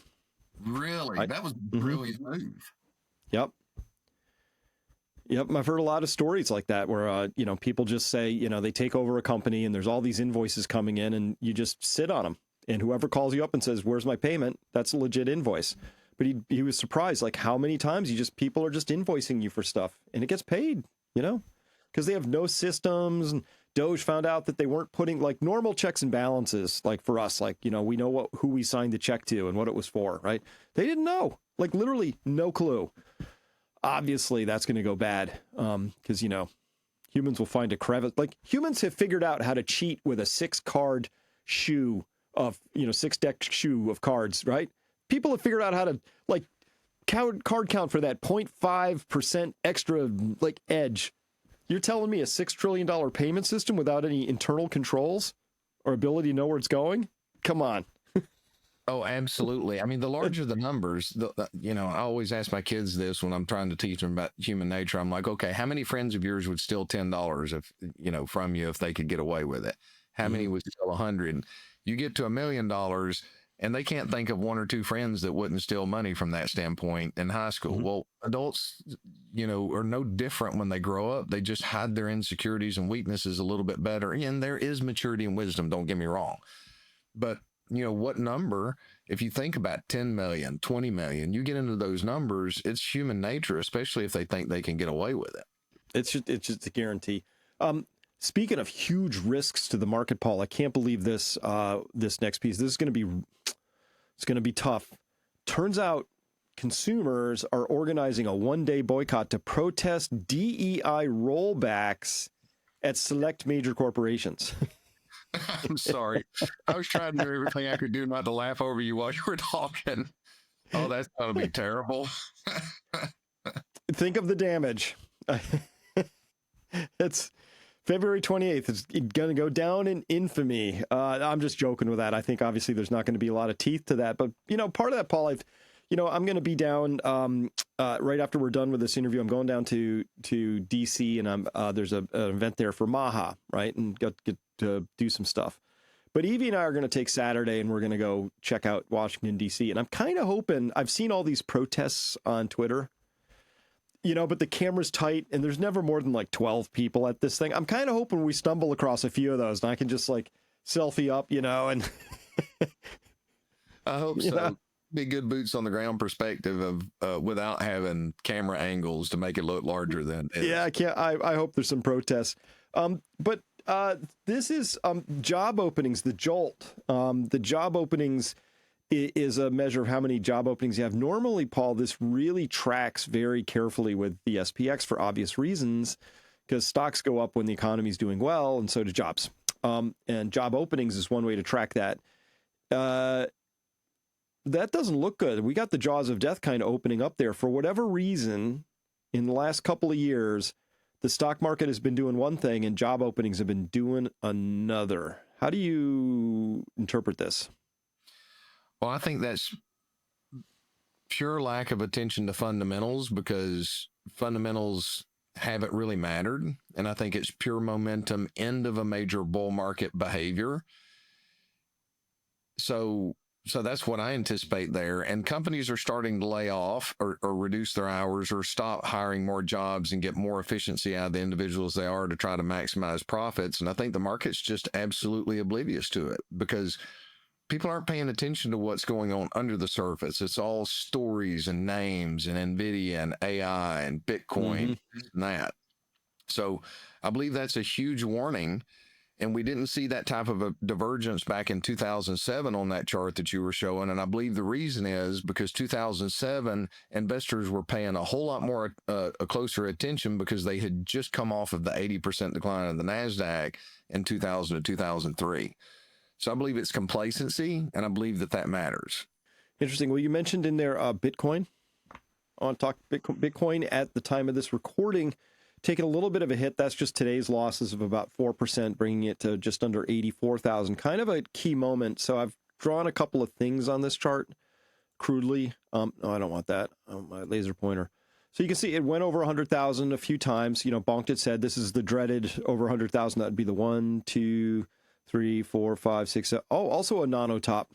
Really? That was a brilliant move. Yep. I've heard a lot of stories like that where, people just say, they take over a company and there's all these invoices coming in and you just sit on them. And whoever calls you up and says, where's my payment? That's a legit invoice. But he was surprised, like how many times people are just invoicing you for stuff and it gets paid, because they have no systems. And D.O.G.E found out that they weren't putting like normal checks and balances, like for us, like, we know who we signed the check to and what it was for, right? They didn't know, like literally no clue. Obviously that's going to go bad because, humans will find a crevice. Like humans have figured out how to cheat with a 6-card shoe of, 6-deck shoe of cards, right? People have figured out how to card count for that 0.5% extra edge. You're telling me a $6 trillion payment system without any internal controls or ability to know where it's going? Come on. Oh, absolutely. I mean, the larger the numbers, I always ask my kids this when I'm trying to teach them about human nature. I'm like, okay, how many friends of yours would steal $10 from you if they could get away with it? How many would steal 100? You get to $1 million and they can't think of one or two friends that wouldn't steal money from that standpoint in high school. Well, adults, are no different when they grow up. They just hide their insecurities and weaknesses a little bit better. And there is maturity and wisdom, don't get me wrong. But what number, if you think about 10 million, 20 million, you get into those numbers, it's human nature, especially if they think they can get away with it. It's just a guarantee. Speaking of huge risks to the market, Paul, I can't believe this next piece. This is going to be tough. Turns out consumers are organizing a one-day boycott to protest DEI rollbacks at select major corporations. I'm sorry. I was trying to do everything I could do not to laugh over you while you were talking. Oh, that's going to be terrible. Think of the damage. It's February 28th. It's going to go down in infamy. I'm just joking with that. I think obviously there's not going to be a lot of teeth to that. But, part of that, Paul, I'm going to be down right after we're done with this interview. I'm going down to D.C. and there's an event there for Maha, right? And get to do some stuff. But Evie and I are going to take Saturday and we're going to go check out Washington, D.C. And I'm kind of hoping, I've seen all these protests on Twitter, but the camera's tight and there's never more than 12 people at this thing. I'm kind of hoping we stumble across a few of those and I can just selfie up, and I hope so. Be good boots on the ground perspective of without having camera angles to make it look larger than it is. Yeah, I hope there's some protests. But this is job openings, the JOLT. The job openings is a measure of how many job openings you have. Normally, Paul, this really tracks very carefully with the SPX for obvious reasons, because stocks go up when the economy is doing well, and so do jobs. And job openings is one way to track that. That doesn't look good. We got the jaws of death kind of opening up there. For whatever reason, in the last couple of years, the stock market has been doing one thing and job openings have been doing another. How do you interpret this? Well, I think that's pure lack of attention to fundamentals, because fundamentals haven't really mattered. And I think it's pure momentum, end of a major bull market behavior. So So that's what I anticipate there. And companies are starting to lay off or reduce their hours or stop hiring more jobs and get more efficiency out of the individuals they are to try to maximize profits. And I think the market's just absolutely oblivious to it because people aren't paying attention to what's going on under the surface. It's all stories and names and NVIDIA and AI and Bitcoin and that. So I believe that's a huge warning. And we didn't see that type of a divergence back in 2007 on that chart that you were showing. And I believe the reason is because 2007 investors were paying a whole lot more a closer attention because they had just come off of the 80% decline of the NASDAQ in 2000 to 2003. So I believe it's complacency, and I believe that matters. Interesting. Well, you mentioned in there Bitcoin. I want to talk Bitcoin at the time of this recording, taking a little bit of a hit. That's just today's losses of about 4%, bringing it to just under 84,000. Kind of a key moment. So I've drawn a couple of things on this chart crudely. No, I don't want that. My laser pointer. So you can see it went over 100,000 a few times. You know, Bonked had said this is the dreaded over 100,000. That would be the 1, 2, 3, 4, 5, 6, 7. Oh, also a nano top,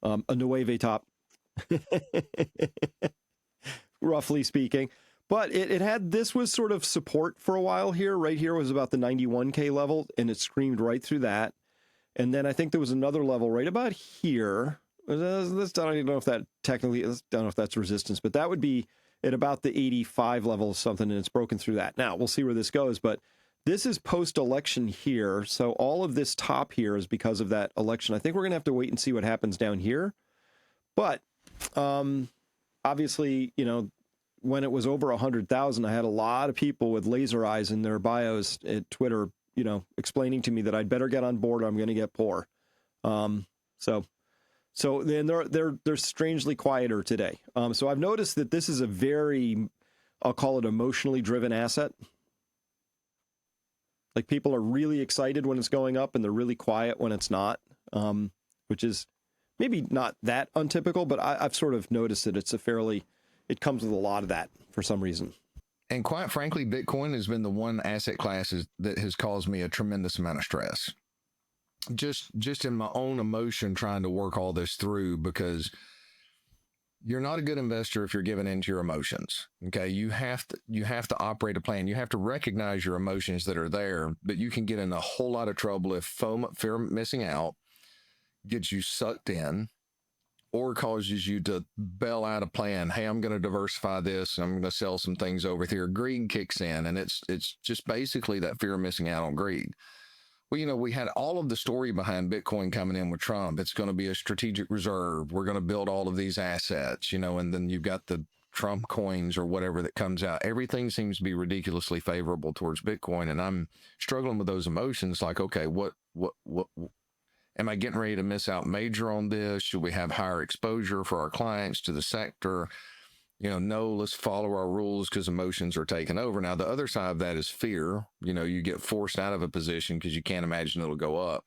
a Nueve top, roughly speaking. But it had, this was sort of support for a while here. Right here was about the 91K level, and it screamed right through that. And then I think there was another level right about here. I don't even know if that technically, I don't know if that's resistance, but that would be at about the 85 level or something, and it's broken through that. Now, we'll see where this goes, but this is post-election here. So all of this top here is because of that election. I think we're going to have to wait and see what happens down here. But obviously, you know, when it was over 100,000, I had a lot of people with laser eyes in their bios at Twitter, you know, explaining to me that I'd better get on board or I'm going to get poor. So then they're strangely quieter today. So I've noticed that this is a very, I'll call it emotionally driven asset. Like people are really excited when it's going up and they're really quiet when it's not, which is maybe not that untypical, but I've sort of noticed that it's it comes with a lot of that for some reason. And quite frankly, Bitcoin has been the one asset class that has caused me a tremendous amount of stress. Just in my own emotion trying to work all this through, because you're not a good investor if you're giving into your emotions. Okay. You have to operate a plan. You have to recognize your emotions that are there, but you can get in a whole lot of trouble if fear of missing out gets you sucked in or causes you to bail out a plan. Hey, I'm going to diversify this. I'm going to sell some things over here. Greed kicks in, and it's just basically that fear of missing out on greed. Well, you know, we had all of the story behind Bitcoin coming in with Trump. It's going to be a strategic reserve. We're going to build all of these assets, you know, and then you've got the Trump coins or whatever that comes out. Everything seems to be ridiculously favorable towards Bitcoin. And I'm struggling with those emotions. Like, okay, what am I getting ready to miss out major on this? Should we have higher exposure for our clients to the sector? You know, no, let's follow our rules because emotions are taking over. Now, the other side of that is fear. You know, you get forced out of a position because you can't imagine it'll go up.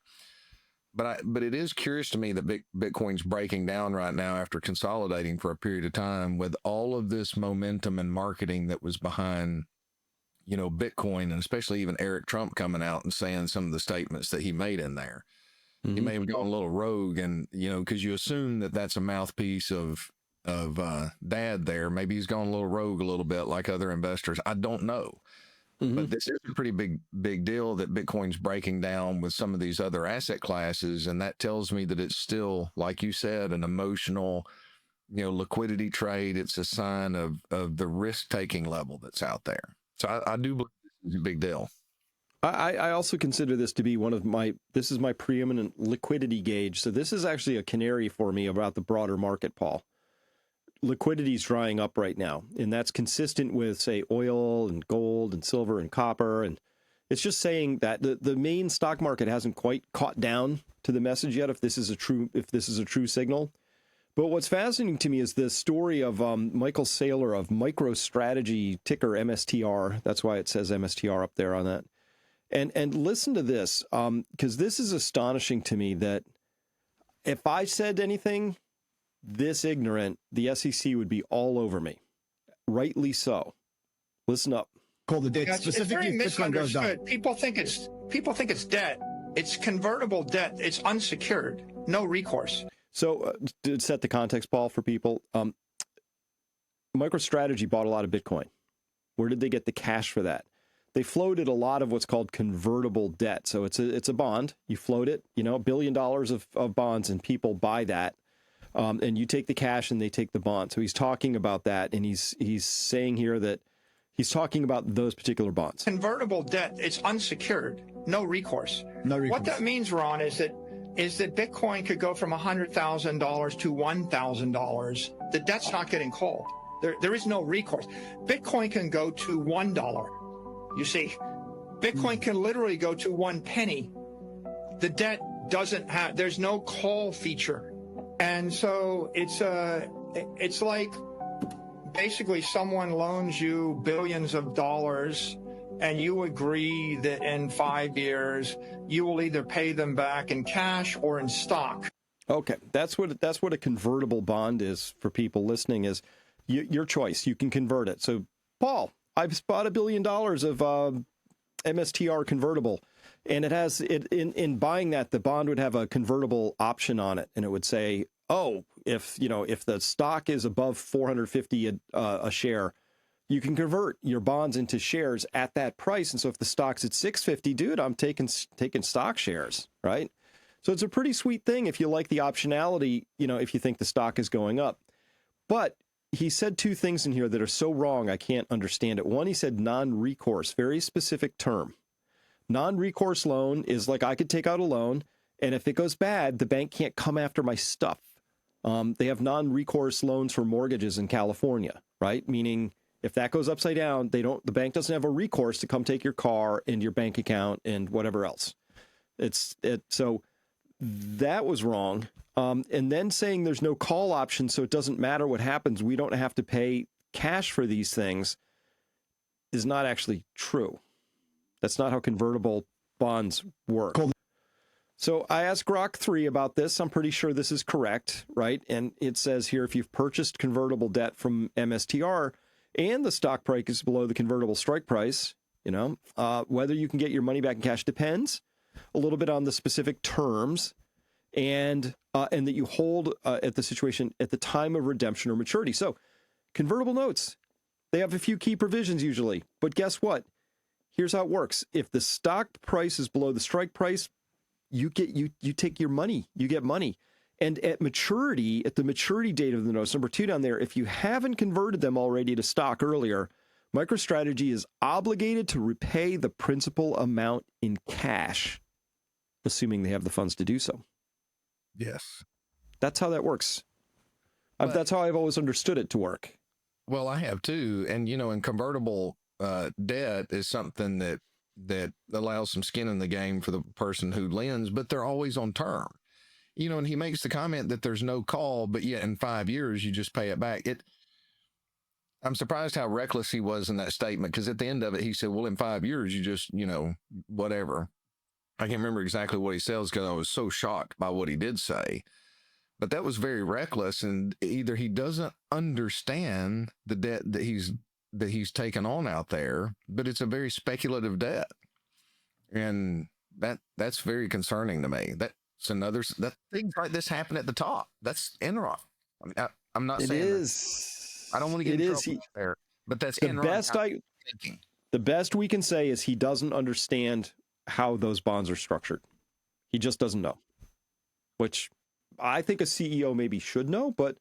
But it is curious to me that Bitcoin's breaking down right now after consolidating for a period of time with all of this momentum and marketing that was behind, you know, Bitcoin, and especially even Eric Trump coming out and saying some of the statements that he made in there. Mm-hmm. He may have gone a little rogue, and, you know, because you assume that that's a mouthpiece of dad there. Maybe he's gone a little rogue a little bit like other investors. I don't know. Mm-hmm. But this is a pretty big deal that Bitcoin's breaking down with some of these other asset classes. And that tells me that it's still, like you said, an emotional, you know, liquidity trade. It's a sign of the risk-taking level that's out there. So I do believe this is a big deal. I also consider this to be this is my preeminent liquidity gauge. So this is actually a canary for me about the broader market, Paul. Liquidity is drying up right now, and that's consistent with, say, oil and gold and silver and copper. And it's just saying that the main stock market hasn't quite caught down to the message yet, if this is a true signal. But what's fascinating to me is the story of Michael Saylor of MicroStrategy, ticker MSTR. That's why it says MSTR up there on that. And listen to this, because this is astonishing to me that if I said anything this ignorant, the SEC would be all over me. Rightly so. Listen up. Call the date specifically. It's very misunderstood. People think it's debt. It's convertible debt. It's unsecured. No recourse. So to set the context, Paul, for people, MicroStrategy bought a lot of Bitcoin. Where did they get the cash for that? They floated a lot of what's called convertible debt. So it's a bond. You float it, $1 billion of bonds, and people buy that. And you take the cash and they take the bond. So he's talking about that, and he's saying here that he's talking about those particular bonds. Convertible debt, it's unsecured, no recourse. No recourse. What that means, Ron, is that Bitcoin could go from $100,000 to $1,000. The debt's not getting called. There is no recourse. Bitcoin can go to $1. You see, Bitcoin can literally go to 1 penny. The debt doesn't have, there's no call feature. And so it's like basically someone loans you billions of dollars and you agree that in 5 years you will either pay them back in cash or in stock. Okay, that's what a convertible bond is for people listening, is your choice. You can convert it. So, Paul, I've bought $1 billion of MSTR convertible, and it has it in buying that, the bond would have a convertible option on it, and it would say, oh, if the stock is above 450 a share, you can convert your bonds into shares at that price. And so if the stock's at 650, dude, I'm taking stock shares, right? So it's a pretty sweet thing if you like the optionality, if you think the stock is going up. But he said two things in here that are so wrong, I can't understand it. One, he said non-recourse, very specific term. Non-recourse loan is like I could take out a loan, and if it goes bad, the bank can't come after my stuff. They have non-recourse loans for mortgages in California, right? Meaning if that goes upside down, the bank doesn't have a recourse to come take your car and your bank account and whatever else. So that was wrong. And then saying there's no call option, so it doesn't matter what happens, we don't have to pay cash for these things, is not actually true. That's not how convertible bonds work. Cool. So I asked Grok3 about this. I'm pretty sure this is correct, right? And it says here, if you've purchased convertible debt from MSTR and the stock price is below the convertible strike price, whether you can get your money back in cash depends a little bit on the specific terms and that you hold at the situation at the time of redemption or maturity. So convertible notes, they have a few key provisions usually, but guess what? Here's how it works. If the stock price is below the strike price, you take your money, you get money. And at maturity, at the maturity date of the notes, number 2 down there, if you haven't converted them already to stock earlier, MicroStrategy is obligated to repay the principal amount in cash, assuming they have the funds to do so. Yes. That's how that works. That's how I've always understood it to work. Well, I have too. And, and convertible debt is something that allows some skin in the game for the person who lends, but they're always on term. And he makes the comment that there's no call, but yet in 5 years, you just pay it back. I'm surprised how reckless he was in that statement, because at the end of it, he said, well, in 5 years, you just, whatever. I can't remember exactly what he says because I was so shocked by what he did say. But that was very reckless, and either he doesn't understand the debt that he's taken on out there, but it's a very speculative debt. And that's very concerning to me. That things like this happen at the top. That's Enron. I mean, I'm not saying it is. I don't want to get in trouble there, but that's Enron thinking. The best we can say is he doesn't understand how those bonds are structured. He just doesn't know, which I think a CEO maybe should know, but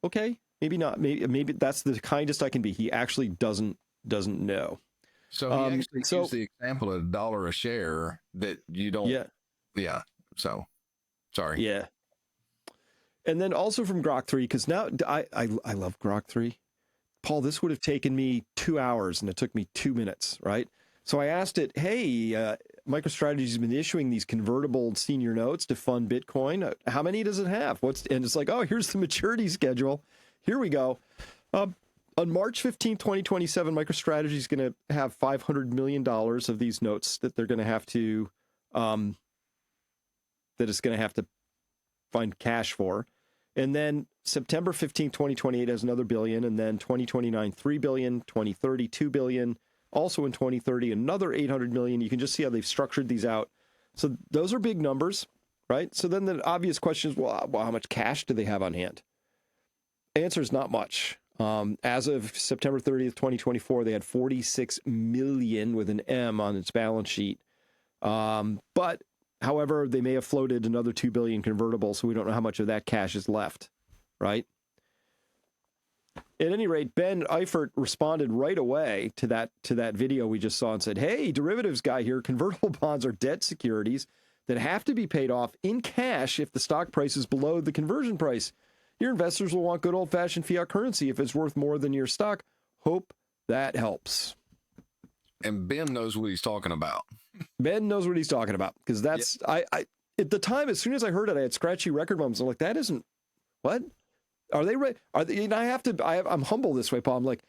okay, maybe not. Maybe that's the kindest I can be. He actually doesn't know. So he actually used the example of $1 a share that you don't. Yeah. So, sorry. Yeah. And then also from Grok3, because now I love Grok3. Paul, this would have taken me 2 hours and it took me 2 minutes, right? So I asked it, hey, MicroStrategy's been issuing these convertible senior notes to fund Bitcoin. How many does it have? And it's like, oh, here's the maturity schedule. Here we go. On March 15, 2027, MicroStrategy is going to have $500 million of these notes that they're going to have to, that it's going to have to find cash for. And then September 15, 2028 has another billion. And then 2029, 3 billion, 2030, 2 billion. Also in 2030, another 800 million. You can just see how they've structured these out. So those are big numbers. right? So then the obvious question is, well, how much cash do they have on hand? Answer is not much. As of September 30th, 2024, they had 46 million with an M on its balance sheet. But however, they may have floated another 2 billion convertible, so we don't know how much of that cash is left, right? At any rate, Ben Eifert responded right away to that video we just saw and said, hey, derivatives guy here, convertible bonds are debt securities that have to be paid off in cash if the stock price is below the conversion price. Your investors will want good old-fashioned fiat currency if it's worth more than your stock. Hope that helps. And Ben knows what he's talking about. Ben knows what he's talking about, because that's, I at the time, as soon as I heard it, I had scratchy record bumps. I'm like, that isn't, what? Are they right? Are they, and I'm humble this way, Paul. I'm like,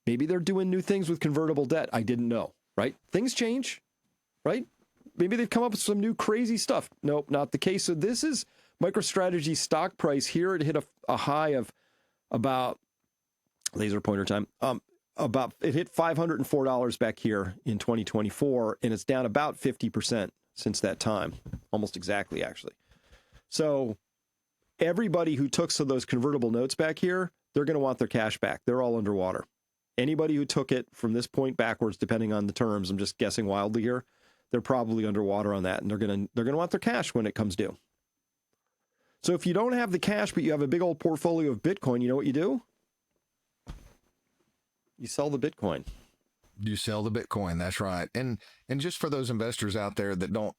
maybe they're doing new things with convertible debt. I didn't know, right? Things change, right? Maybe they've come up with some new crazy stuff. Nope, not the case. So this is MicroStrategy stock price here. It hit a high of about, laser pointer time, it hit $504 back here in 2024, and it's down about 50% since that time, almost exactly, actually. So everybody who took some of those convertible notes back here, they're going to want their cash back. They're all underwater. Anybody who took it from this point backwards, depending on the terms, I'm just guessing wildly here, they're probably underwater on that, and they're going to want their cash when it comes due. So if you don't have the cash, but you have a big old portfolio of Bitcoin, you know what you do? You sell the Bitcoin. You sell the Bitcoin. That's right. And just for those investors out there that don't,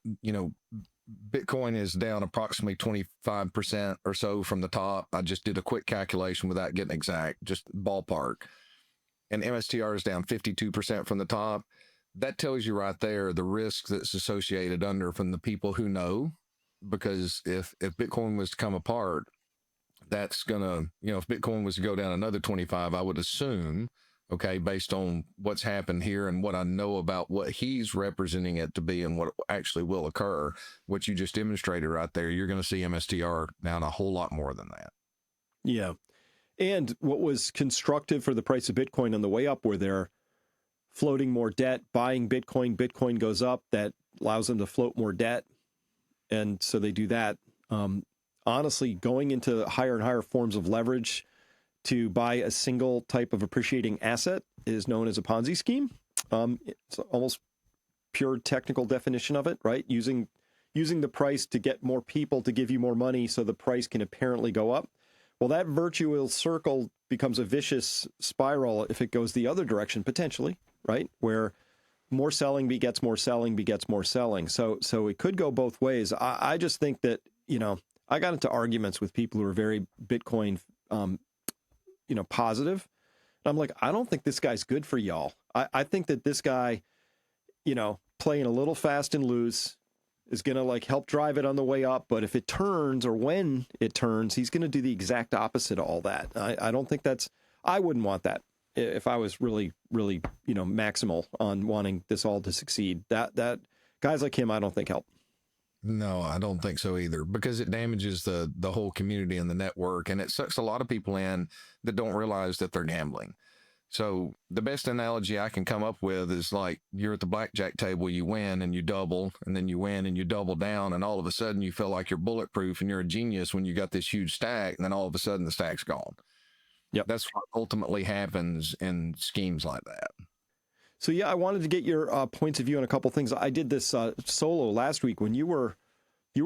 Bitcoin is down approximately 25% or so from the top. I just did a quick calculation without getting exact, just ballpark. And MSTR is down 52% from the top. That tells you right there the risk that's associated under from the people who know. Because if Bitcoin was to come apart, that's going to, if Bitcoin was to go down another 25, I would assume, okay, based on what's happened here and what I know about what he's representing it to be and what actually will occur, what you just demonstrated right there, you're going to see MSTR down a whole lot more than that. Yeah. And what was constructive for the price of Bitcoin on the way up, where they're floating more debt, buying Bitcoin, Bitcoin goes up, that allows them to float more debt. And so they do that. Honestly, going into higher and higher forms of leverage to buy a single type of appreciating asset is known as a Ponzi scheme. It's almost pure technical definition of it, right? Using the price to get more people to give you more money so the price can apparently go up. Well, that virtuous circle becomes a vicious spiral if it goes the other direction, potentially, right? Where more selling begets more selling begets more selling. So it could go both ways. I just think that, I got into arguments with people who are very Bitcoin, positive. And I'm like, I don't think this guy's good for y'all. I think that this guy, playing a little fast and loose is going to help drive it on the way up. But if it turns, or when it turns, he's going to do the exact opposite of all that. I don't think I wouldn't want that. If I was really, really, maximal on wanting this all to succeed, that guys like him, I don't think help. No, I don't think so either, because it damages the whole community and the network, and it sucks a lot of people in that don't realize that they're gambling. So the best analogy I can come up with is like you're at the blackjack table, you win and you double, and then you win and you double down, and all of a sudden you feel like you're bulletproof and you're a genius when you got this huge stack, and then all of a sudden the stack's gone. Yep. That's what ultimately happens in schemes like that. So, yeah, I wanted to get your points of view on a couple things. I did this solo last week when you were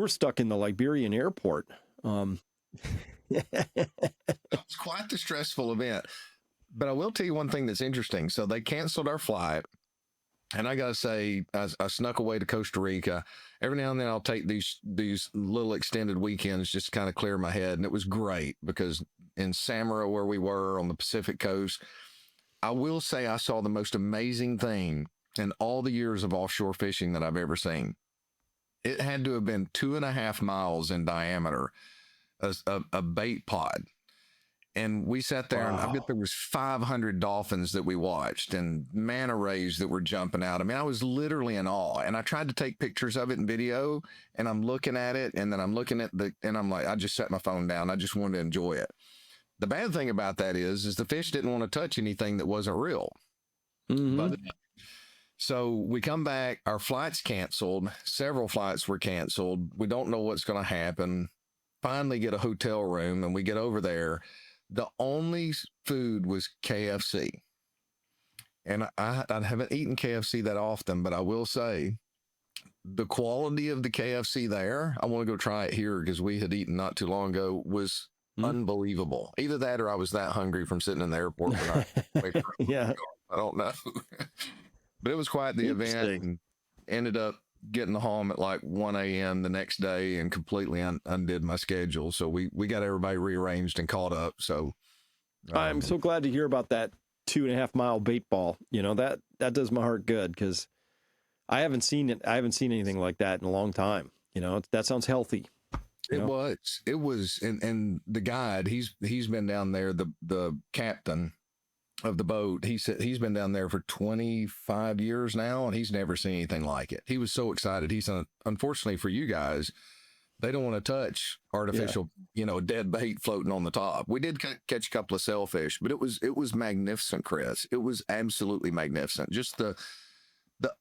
stuck in the Liberian airport. It was quite the stressful event. But I will tell you one thing that's interesting. So they canceled our flight. And I got to say, I snuck away to Costa Rica. Every now and then I'll take these little extended weekends just to kind of clear my head. And it was great because in Samara, where we were on the Pacific coast, I will say I saw the most amazing thing in all the years of offshore fishing that I've ever seen. It had to have been 2.5 miles in diameter, a bait pod. And we sat there, and I bet there was 500 dolphins that we watched and manta rays that were jumping out. I mean, I was literally in awe. And I tried to take pictures of it in video, and I'm looking at it, and then I'm looking at and I'm like, I just set my phone down. I just wanted to enjoy it. The bad thing about that is the fish didn't want to touch anything that wasn't real. Mm-hmm. But So we come back, our flight's canceled. Several flights were canceled. We don't know what's going to happen. Finally get a hotel room and we get over there. The only food was KFC. And I haven't eaten KFC that often, but I will say the quality of the KFC there, I want to go try it here because we had eaten not too long ago, was unbelievable. Either that or I was that hungry from sitting in the airport when I waited for Yeah. I don't know. But it was quite the event and ended up getting home at like 1 a.m. the next day and completely undid my schedule. So we got everybody rearranged and caught up. So I'm so glad to hear about that 2.5 mile bait ball. You know, that does my heart good because I haven't seen it. I haven't seen anything like that in a long time. You know, that sounds healthy. It was, and the guide, he's been down there, the captain of the boat. He said he's been down there for 25 years now, and he's never seen anything like it. He was so excited. He said, unfortunately for you guys, they don't want to touch artificial, dead bait floating on the top. We did catch a couple of sailfish, but it was magnificent, Chris. It was absolutely magnificent. Just the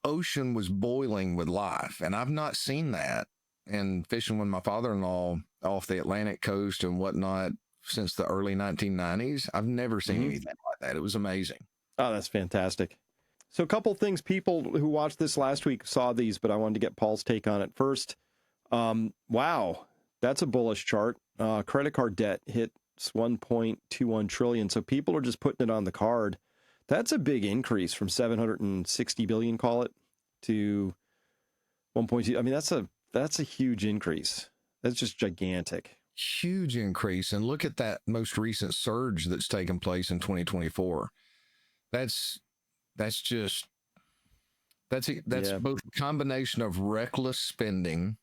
ocean was boiling with life, and I've not seen that. And fishing with my father-in-law off the Atlantic coast and whatnot since the early 1990s, I've never seen anything like that. It was amazing. Oh, that's fantastic. So a couple things, people who watched this last week saw these, but I wanted to get Paul's take on it first. Wow, that's a bullish chart. Credit card debt hits 1.21 trillion. So people are just putting it on the card. That's a big increase from 760 billion, call it, to 1.2. I mean, that's a huge increase. That's just gigantic. Huge increase. And look at that most recent surge that's taken place in 2024. That's both a combination of reckless spending.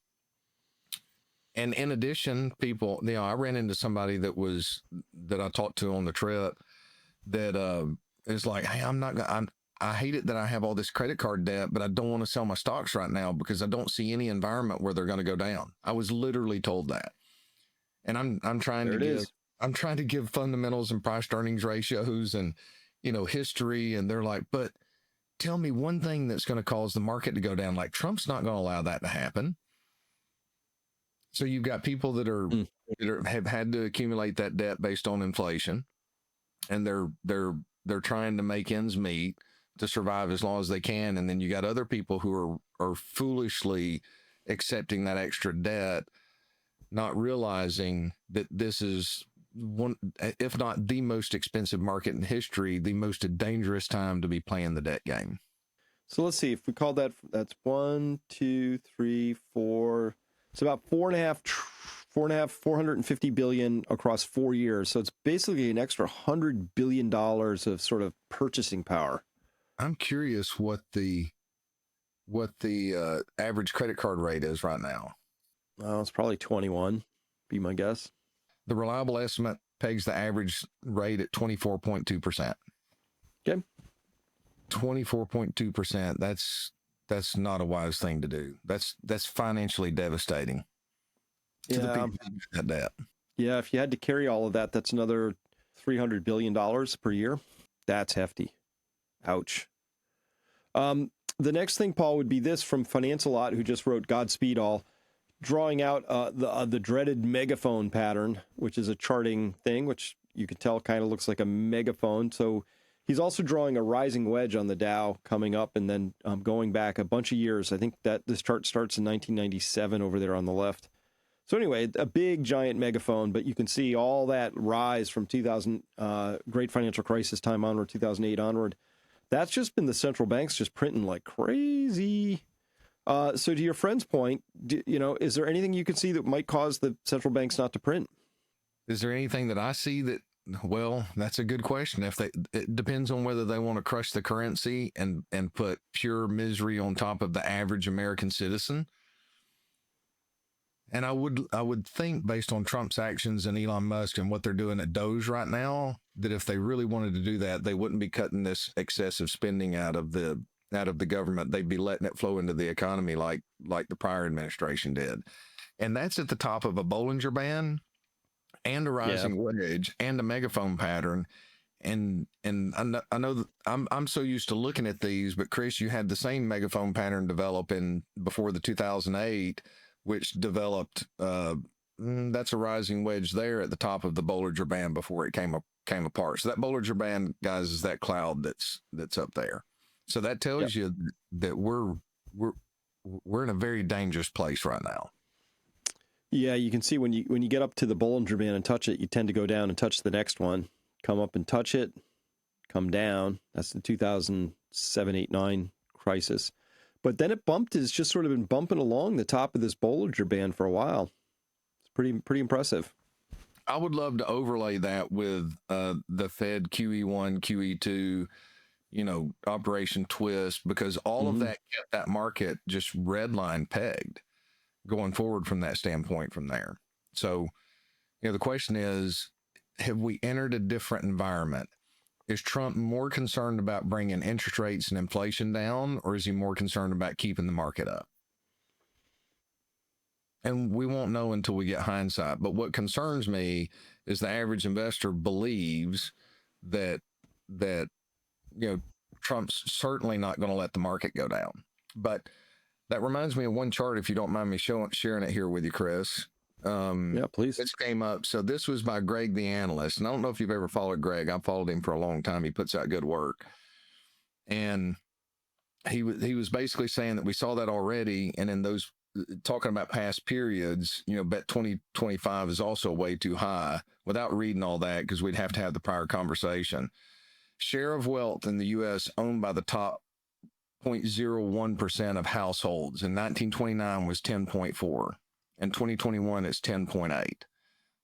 And in addition, people, I ran into somebody that I talked to on the trip that is like, hey, I hate it that I have all this credit card debt, but I don't want to sell my stocks right now because I don't see any environment where they're going to go down. I was literally told that. And I'm trying to give fundamentals and price to earnings ratios and, history. And they're like, but tell me one thing that's going to cause the market to go down. Like Trump's not going to allow that to happen. So you've got people that have had to accumulate that debt based on inflation, and they're trying to make ends meet to survive as long as they can. And then you got other people who are foolishly accepting that extra debt, not realizing that this is one, if not the most expensive market in history, the most dangerous time to be playing the debt game. So let's see if we call that's 1, 2, 3, 4. It's about 450 billion across 4 years. So it's basically an extra $100 billion of sort of purchasing power. I'm curious what the average credit card rate is right now. It's probably 21, be my guess. The reliable estimate pegs the average rate at 24.2%. Okay. 24.2%. That's not a wise thing to do. That's financially devastating to the people who have debt. Yeah, if you had to carry all of that, that's another $300 billion per year. That's hefty. Ouch. The next thing, Paul, would be this from Finansalot, who just wrote Godspeed All, drawing out the dreaded megaphone pattern, which is a charting thing, which you could tell kind of looks like a megaphone. So he's also drawing a rising wedge on the Dow coming up and then going back a bunch of years. I think that this chart starts in 1997 over there on the left. So anyway, a big, giant megaphone, but you can see all that rise from 2000, great financial crisis time onward, 2008 onward. That's just been the central banks just printing like crazy. So to your friend's point, is there anything you can see that might cause the central banks not to print? Is there anything that I see that, well, that's a good question. It depends on whether they want to crush the currency and put pure misery on top of the average American citizen. And I would think, based on Trump's actions and Elon Musk and what they're doing at D.O.G.E right now, that if they really wanted to do that, they wouldn't be cutting this excessive spending out of the government. They'd be letting it flow into the economy like the prior administration did. And that's at the top of a Bollinger Band and a rising wedge and a megaphone pattern. And I know that I'm so used to looking at these, but Chris, you had the same megaphone pattern develop in before the 2008, which developed. That's a rising wedge there at the top of the Bollinger Band before it came apart. So that Bollinger Band, guys, is that cloud that's up there. So that tells you that we're in a very dangerous place right now. Yeah, you can see when you get up to the Bollinger Band and touch it, you tend to go down and touch the next one. Come up and touch it, come down. That's the 2007, 8, 9 crisis. But then it bumped, it's just sort of been bumping along the top of this Bollinger Band for a while. It's pretty impressive. I would love to overlay that with the Fed QE1, QE2, Operation Twist, because all of that kept that market just redline pegged going forward from that standpoint from there. So, the question is, have we entered a different environment? Is Trump more concerned about bringing interest rates and inflation down, or is he more concerned about keeping the market up? And we won't know until we get hindsight. But what concerns me is the average investor believes that Trump's certainly not going to let the market go down. But that reminds me of one chart, if you don't mind me sharing it here with you, Chris. Yeah, please. This came up. So this was by Greg, the analyst. And I don't know if you've ever followed Greg. I've followed him for a long time. He puts out good work. And he was basically saying that we saw that already. And in those, talking about past periods, bet 2025 is also way too high without reading all that, because we'd have to have the prior conversation. Share of wealth in the U.S. owned by the top 0.01% of households. In 1929 was 10.4. In 2021, it's 10.8.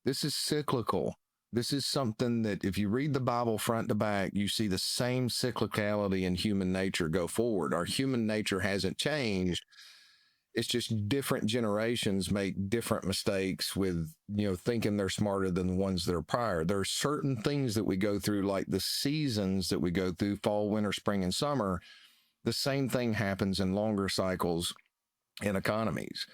This is cyclical. This is something that if you read the Bible front to back, you see the same cyclicality in human nature go forward. Our human nature hasn't changed. It's just different generations make different mistakes with, thinking they're smarter than the ones that are prior. There are certain things that we go through, like the seasons that we go through, fall, winter, spring, and summer. The same thing happens in longer cycles in economies.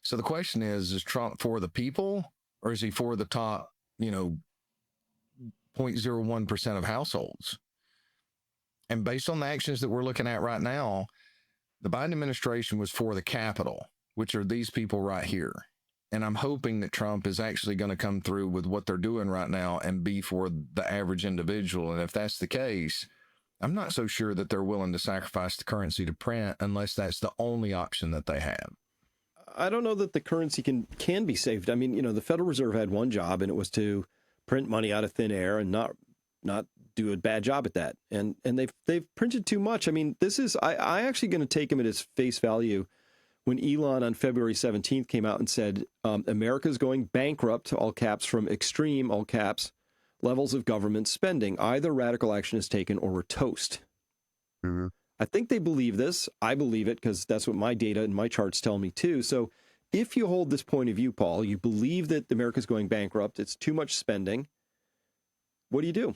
So the question is Trump for the people, or is he for the top, 0.01% of households? And based on the actions that we're looking at right now, the Biden administration was for the capital, which are these people right here. And I'm hoping that Trump is actually going to come through with what they're doing right now and be for the average individual. And if that's the case, I'm not so sure that they're willing to sacrifice the currency to print unless that's the only option that they have. I don't know that the currency can be saved. I mean, the Federal Reserve had one job, and it was to print money out of thin air and not do a bad job at that. And they've printed too much. I mean, I actually going to take him at his face value when Elon on February 17th came out and said, America's going bankrupt, all caps, from extreme, all caps, levels of government spending. Either radical action is taken or we're toast. Mm-hmm. I think they believe this. I believe it because that's what my data and my charts tell me too. So if you hold this point of view, Paul, you believe that America's going bankrupt, it's too much spending, what do? I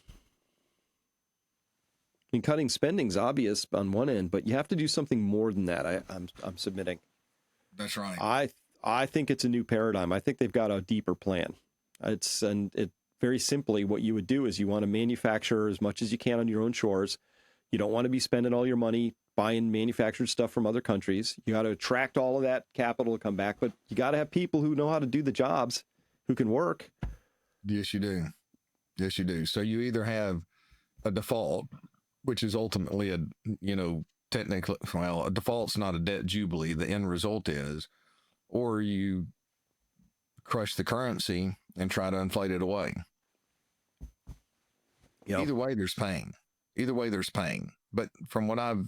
mean, cutting spending's obvious on one end, but you have to do something more than that. I'm submitting. That's right. I think it's a new paradigm. I think they've got a deeper plan. It very simply, what you would do is you want to manufacture as much as you can on your own shores. You don't want to be spending all your money buying manufactured stuff from other countries. You got to attract all of that capital to come back, but you got to have people who know how to do the jobs, who can work. Yes, you do. Yes, you do. So you either have a default, which is ultimately a default's not a debt jubilee. The end result is, or you crush the currency and try to inflate it away. Yep. Either way, there's pain. But from what I've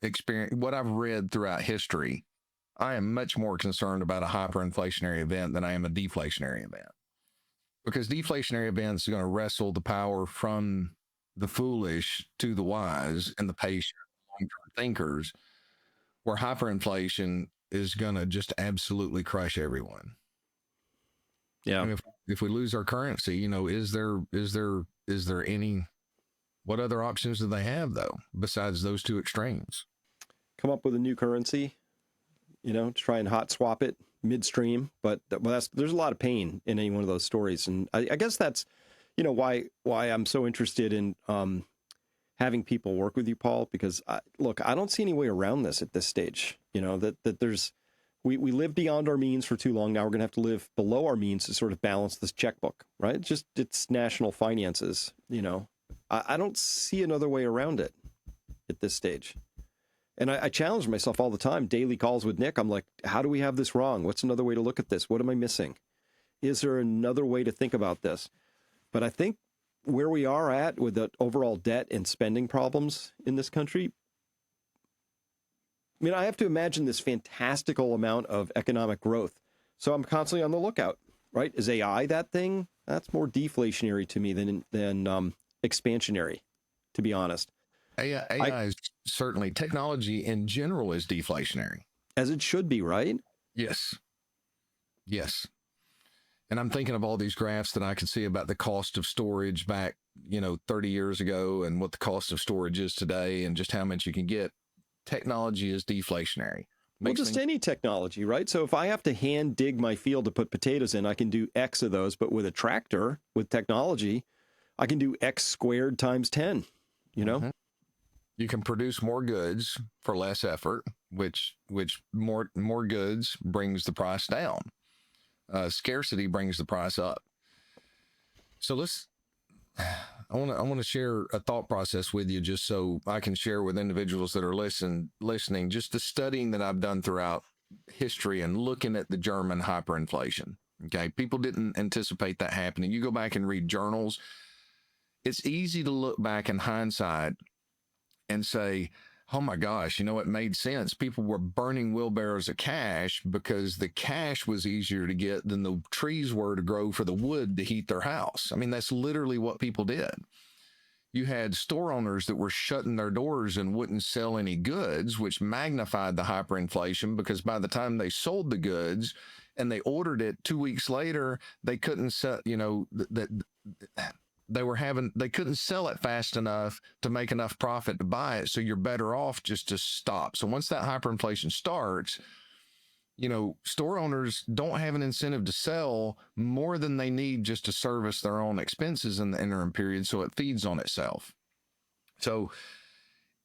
experienced, what I've read throughout history, I am much more concerned about a hyperinflationary event than I am a deflationary event. Because deflationary events are going to wrestle the power from the foolish to the wise and the patient, long-term thinkers, where hyperinflation is going to just absolutely crush everyone. Yeah. I mean, if we lose our currency, is there any, what other options do they have though, besides those two extremes? Come up with a new currency, to try and hot swap it midstream. But there's a lot of pain in any one of those stories. And I guess that's, why I'm so interested in having people work with you, Paul, because look, I don't see any way around this at this stage. That there's we live beyond our means for too long. Now we're going to have to live below our means to sort of balance this checkbook, right? It's national finances. I don't see another way around it at this stage. And I challenge myself all the time, daily calls with Nick. I'm like, how do we have this wrong? What's another way to look at this? What am I missing? Is there another way to think about this? But I think where we are at with the overall debt and spending problems in this country, I have to imagine this fantastical amount of economic growth. So I'm constantly on the lookout, right? Is AI that thing? That's more deflationary to me than expansionary, to be honest. AI is certainly, technology in general is deflationary. As it should be, right? Yes. And I'm thinking of all these graphs that I could see about the cost of storage back, 30 years ago and what the cost of storage is today and just how much you can get. Technology is deflationary. Any technology, right? So if I have to hand dig my field to put potatoes in, I can do X of those, but with a tractor, with technology, I can do X squared times 10, Mm-hmm. You can produce more goods for less effort, which more goods brings the price down. Scarcity brings the price up. So I want to share a thought process with you, just so I can share with individuals that are listening, just the studying that I've done throughout history and looking at the German hyperinflation. Okay. People didn't anticipate that happening. You go back and read journals. It's easy to look back in hindsight and say, oh my gosh, it made sense. People were burning wheelbarrows of cash because the cash was easier to get than the trees were to grow for the wood to heat their house. That's literally what people did. You had store owners that were shutting their doors and wouldn't sell any goods, which magnified the hyperinflation, because by the time they sold the goods and they ordered it 2 weeks later, they couldn't sell, they couldn't sell it fast enough to make enough profit to buy it. So you're better off just to stop. So once that hyperinflation starts, store owners don't have an incentive to sell more than they need just to service their own expenses in the interim period. So it feeds on itself. So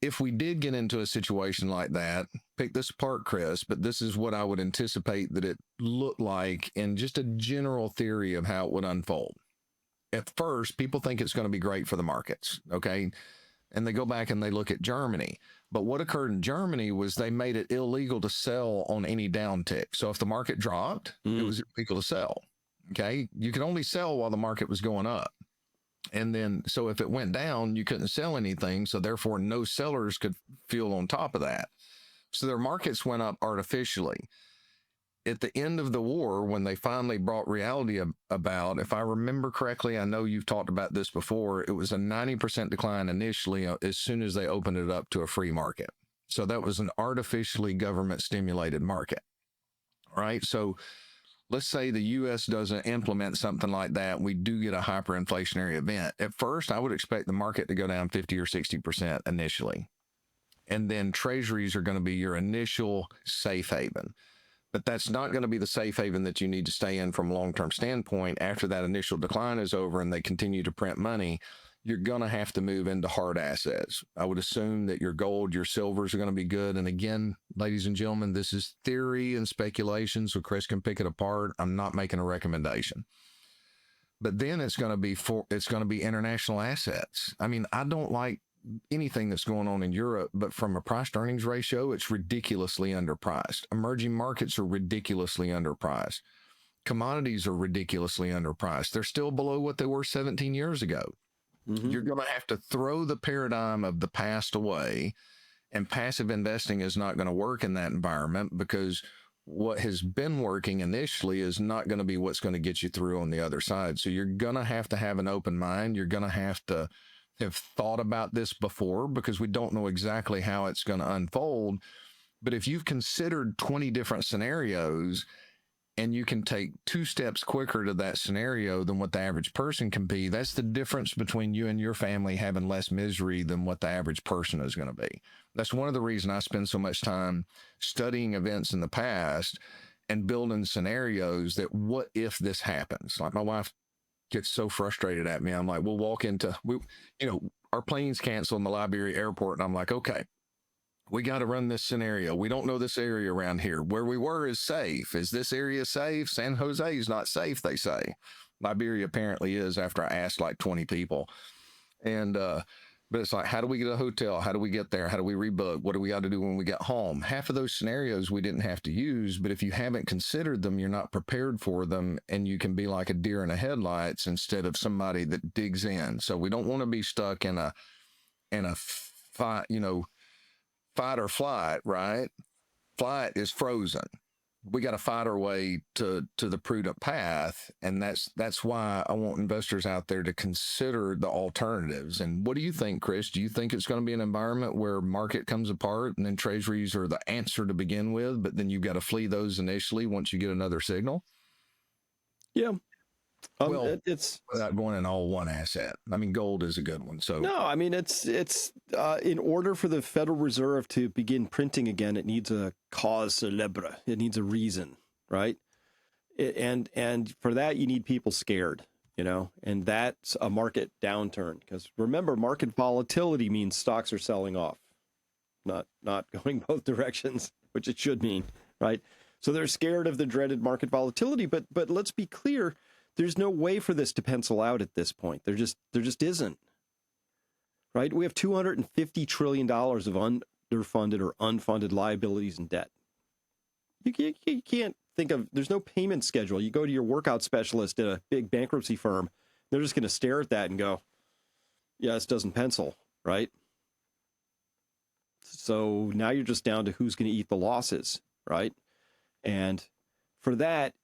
if we did get into a situation like that, pick this apart, Chris, but this is what I would anticipate that it looked like in just a general theory of how it would unfold. At first, people think it's going to be great for the markets, okay? And they go back and they look at Germany. But what occurred in Germany was they made it illegal to sell on any downtick. So if the market dropped, it was illegal to sell, okay? You could only sell while the market was going up. And then, so if it went down, you couldn't sell anything. So therefore, no sellers could feel on top of that. So their markets went up artificially. At the end of the war, when they finally brought reality about, if I remember correctly, I know you've talked about this before, it was a 90% decline initially as soon as they opened it up to a free market. So that was an artificially government stimulated market. All right. So let's say the U.S. doesn't implement something like that. We do get a hyperinflationary event. At first, I would expect the market to go down 50 or 60% initially. And then treasuries are going to be your initial safe haven. But that's not going to be the safe haven that you need to stay in from a long-term standpoint. After that initial decline is over and they continue to print money, you're going to have to move into hard assets. I would assume that your gold, your silvers are going to be good. And again, ladies and gentlemen, this is theory and speculation, so Chris can pick it apart. I'm not making a recommendation. But then it's going to be international assets. I don't like anything that's going on in Europe, but from a price to earnings ratio, it's ridiculously underpriced. Emerging markets are ridiculously underpriced. Commodities are ridiculously underpriced. They're still below what they were 17 years ago. Mm-hmm. You're going to have to throw the paradigm of the past away, and passive investing is not going to work in that environment, because what has been working initially is not going to be what's going to get you through on the other side. So you're going to have an open mind. You're going to have thought about this before, because we don't know exactly how it's going to unfold. But if you've considered 20 different scenarios and you can take 2 steps quicker to that scenario than what the average person can be, that's the difference between you and your family having less misery than what the average person is going to be. That's one of the reasons I spend so much time studying events in the past and building scenarios that, what if this happens? Like my wife gets so frustrated at me. I'm like, we'll walk into, our planes canceled in the Liberia airport. And I'm like, okay, we got to run this scenario. We don't know this area around here. Where we were is safe. Is this area safe? San Jose is not safe, they say. Liberia apparently is, after I asked like 20 people. And, but it's like, how do we get a hotel? How do we get there? How do we rebook? What do we got to do when we get home? Half of those scenarios we didn't have to use, but if you haven't considered them, you're not prepared for them, and you can be like a deer in the headlights instead of somebody that digs in. So we don't want to be stuck in a fight, fight or flight, right? Flight is frozen. We got to fight our way to the prudent path. And that's why I want investors out there to consider the alternatives. And what do you think, Chris? Do you think it's going to be an environment where market comes apart and then treasuries are the answer to begin with, but then you've got to flee those initially once you get another signal? Yeah. Well, it's without going in all one asset. I mean, gold is a good one. So no, I mean, it's in order for the Federal Reserve to begin printing again, it needs a cause célèbre. It needs a reason, right? And for that, you need people scared, and that's a market downturn. Because remember, market volatility means stocks are selling off, not going both directions, which it should mean, right? So they're scared of the dreaded market volatility. But let's be clear. There's no way for this to pencil out at this point. There just isn't, right? We have $250 trillion of underfunded or unfunded liabilities and debt. You can't think of, there's no payment schedule. You go to your workout specialist at a big bankruptcy firm, they're just going to stare at that and go, yeah, this doesn't pencil, right? So now you're just down to who's going to eat the losses, right? And for that,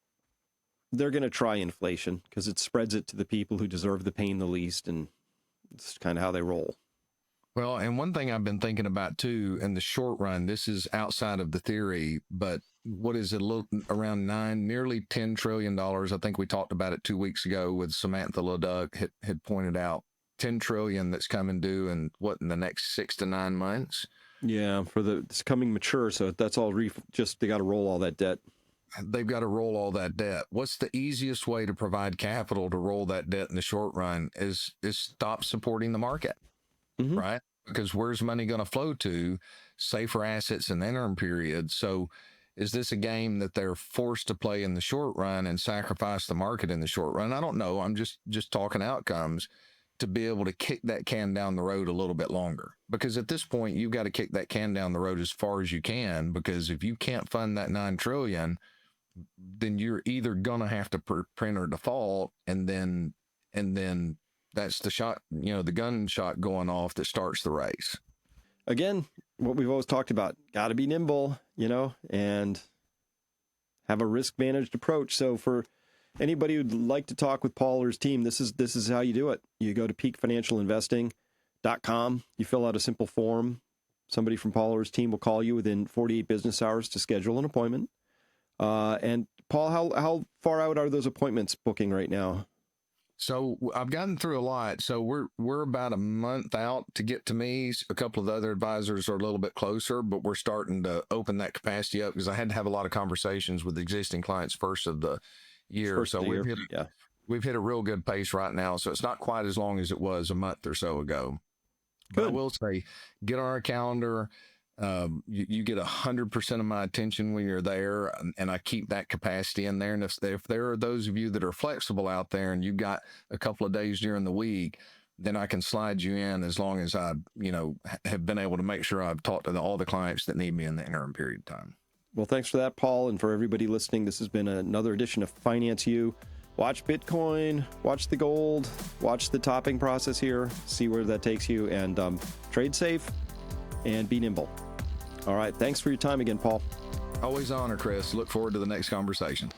they're going to try inflation because it spreads it to the people who deserve the pain the least, and it's kind of how they roll. Well, and one thing I've been thinking about too, in the short run, this is outside of the theory, but what is it, around nearly $10 trillion? I think we talked about it 2 weeks ago with Samantha LeDuc had pointed out 10 trillion that's coming due in the next 6 to 9 months. Yeah, it's coming mature, so that's all they got to roll all that debt. They've got to roll all that debt. What's the easiest way to provide capital to roll that debt in the short run is stop supporting the market, right? Because where's money going to flow to? Safer assets in the interim period. So is this a game that they're forced to play in the short run and sacrifice the market in the short run? I don't know. I'm just talking outcomes to be able to kick that can down the road a little bit longer. Because at this point, you've got to kick that can down the road as far as you can, because if you can't fund that $9 trillion, then you're either going to have to print or default. And then that's the shot, the gunshot going off that starts the race. Again, what we've always talked about, got to be nimble, and have a risk managed approach. So for anybody who'd like to talk with Paul or his team, this is how you do it. You go to peakfinancialinvesting.com, you fill out a simple form. Somebody from Paul or his team will call you within 48 business hours to schedule an appointment. And Paul, how far out are those appointments booking right now? So I've gotten through a lot. So we're about a month out to get to me. A couple of the other advisors are a little bit closer, but we're starting to open that capacity up because I had to have a lot of conversations with existing clients first of the year. So we've hit a real good pace right now. So it's not quite as long as it was a month or so ago. Good. But I will say, get on our calendar. You get 100% of my attention when you're there, and I keep that capacity in there. And if there are those of you that are flexible out there and you've got a couple of days during the week, then I can slide you in as long as I, have been able to make sure I've talked to all the clients that need me in the interim period of time. Well, thanks for that, Paul. And for everybody listening, this has been another edition of Finance U. Watch Bitcoin, watch the gold, watch the topping process here, see where that takes you, and trade safe and be nimble. All right. Thanks for your time again, Paul. Always an honor, Chris. Look forward to the next conversation.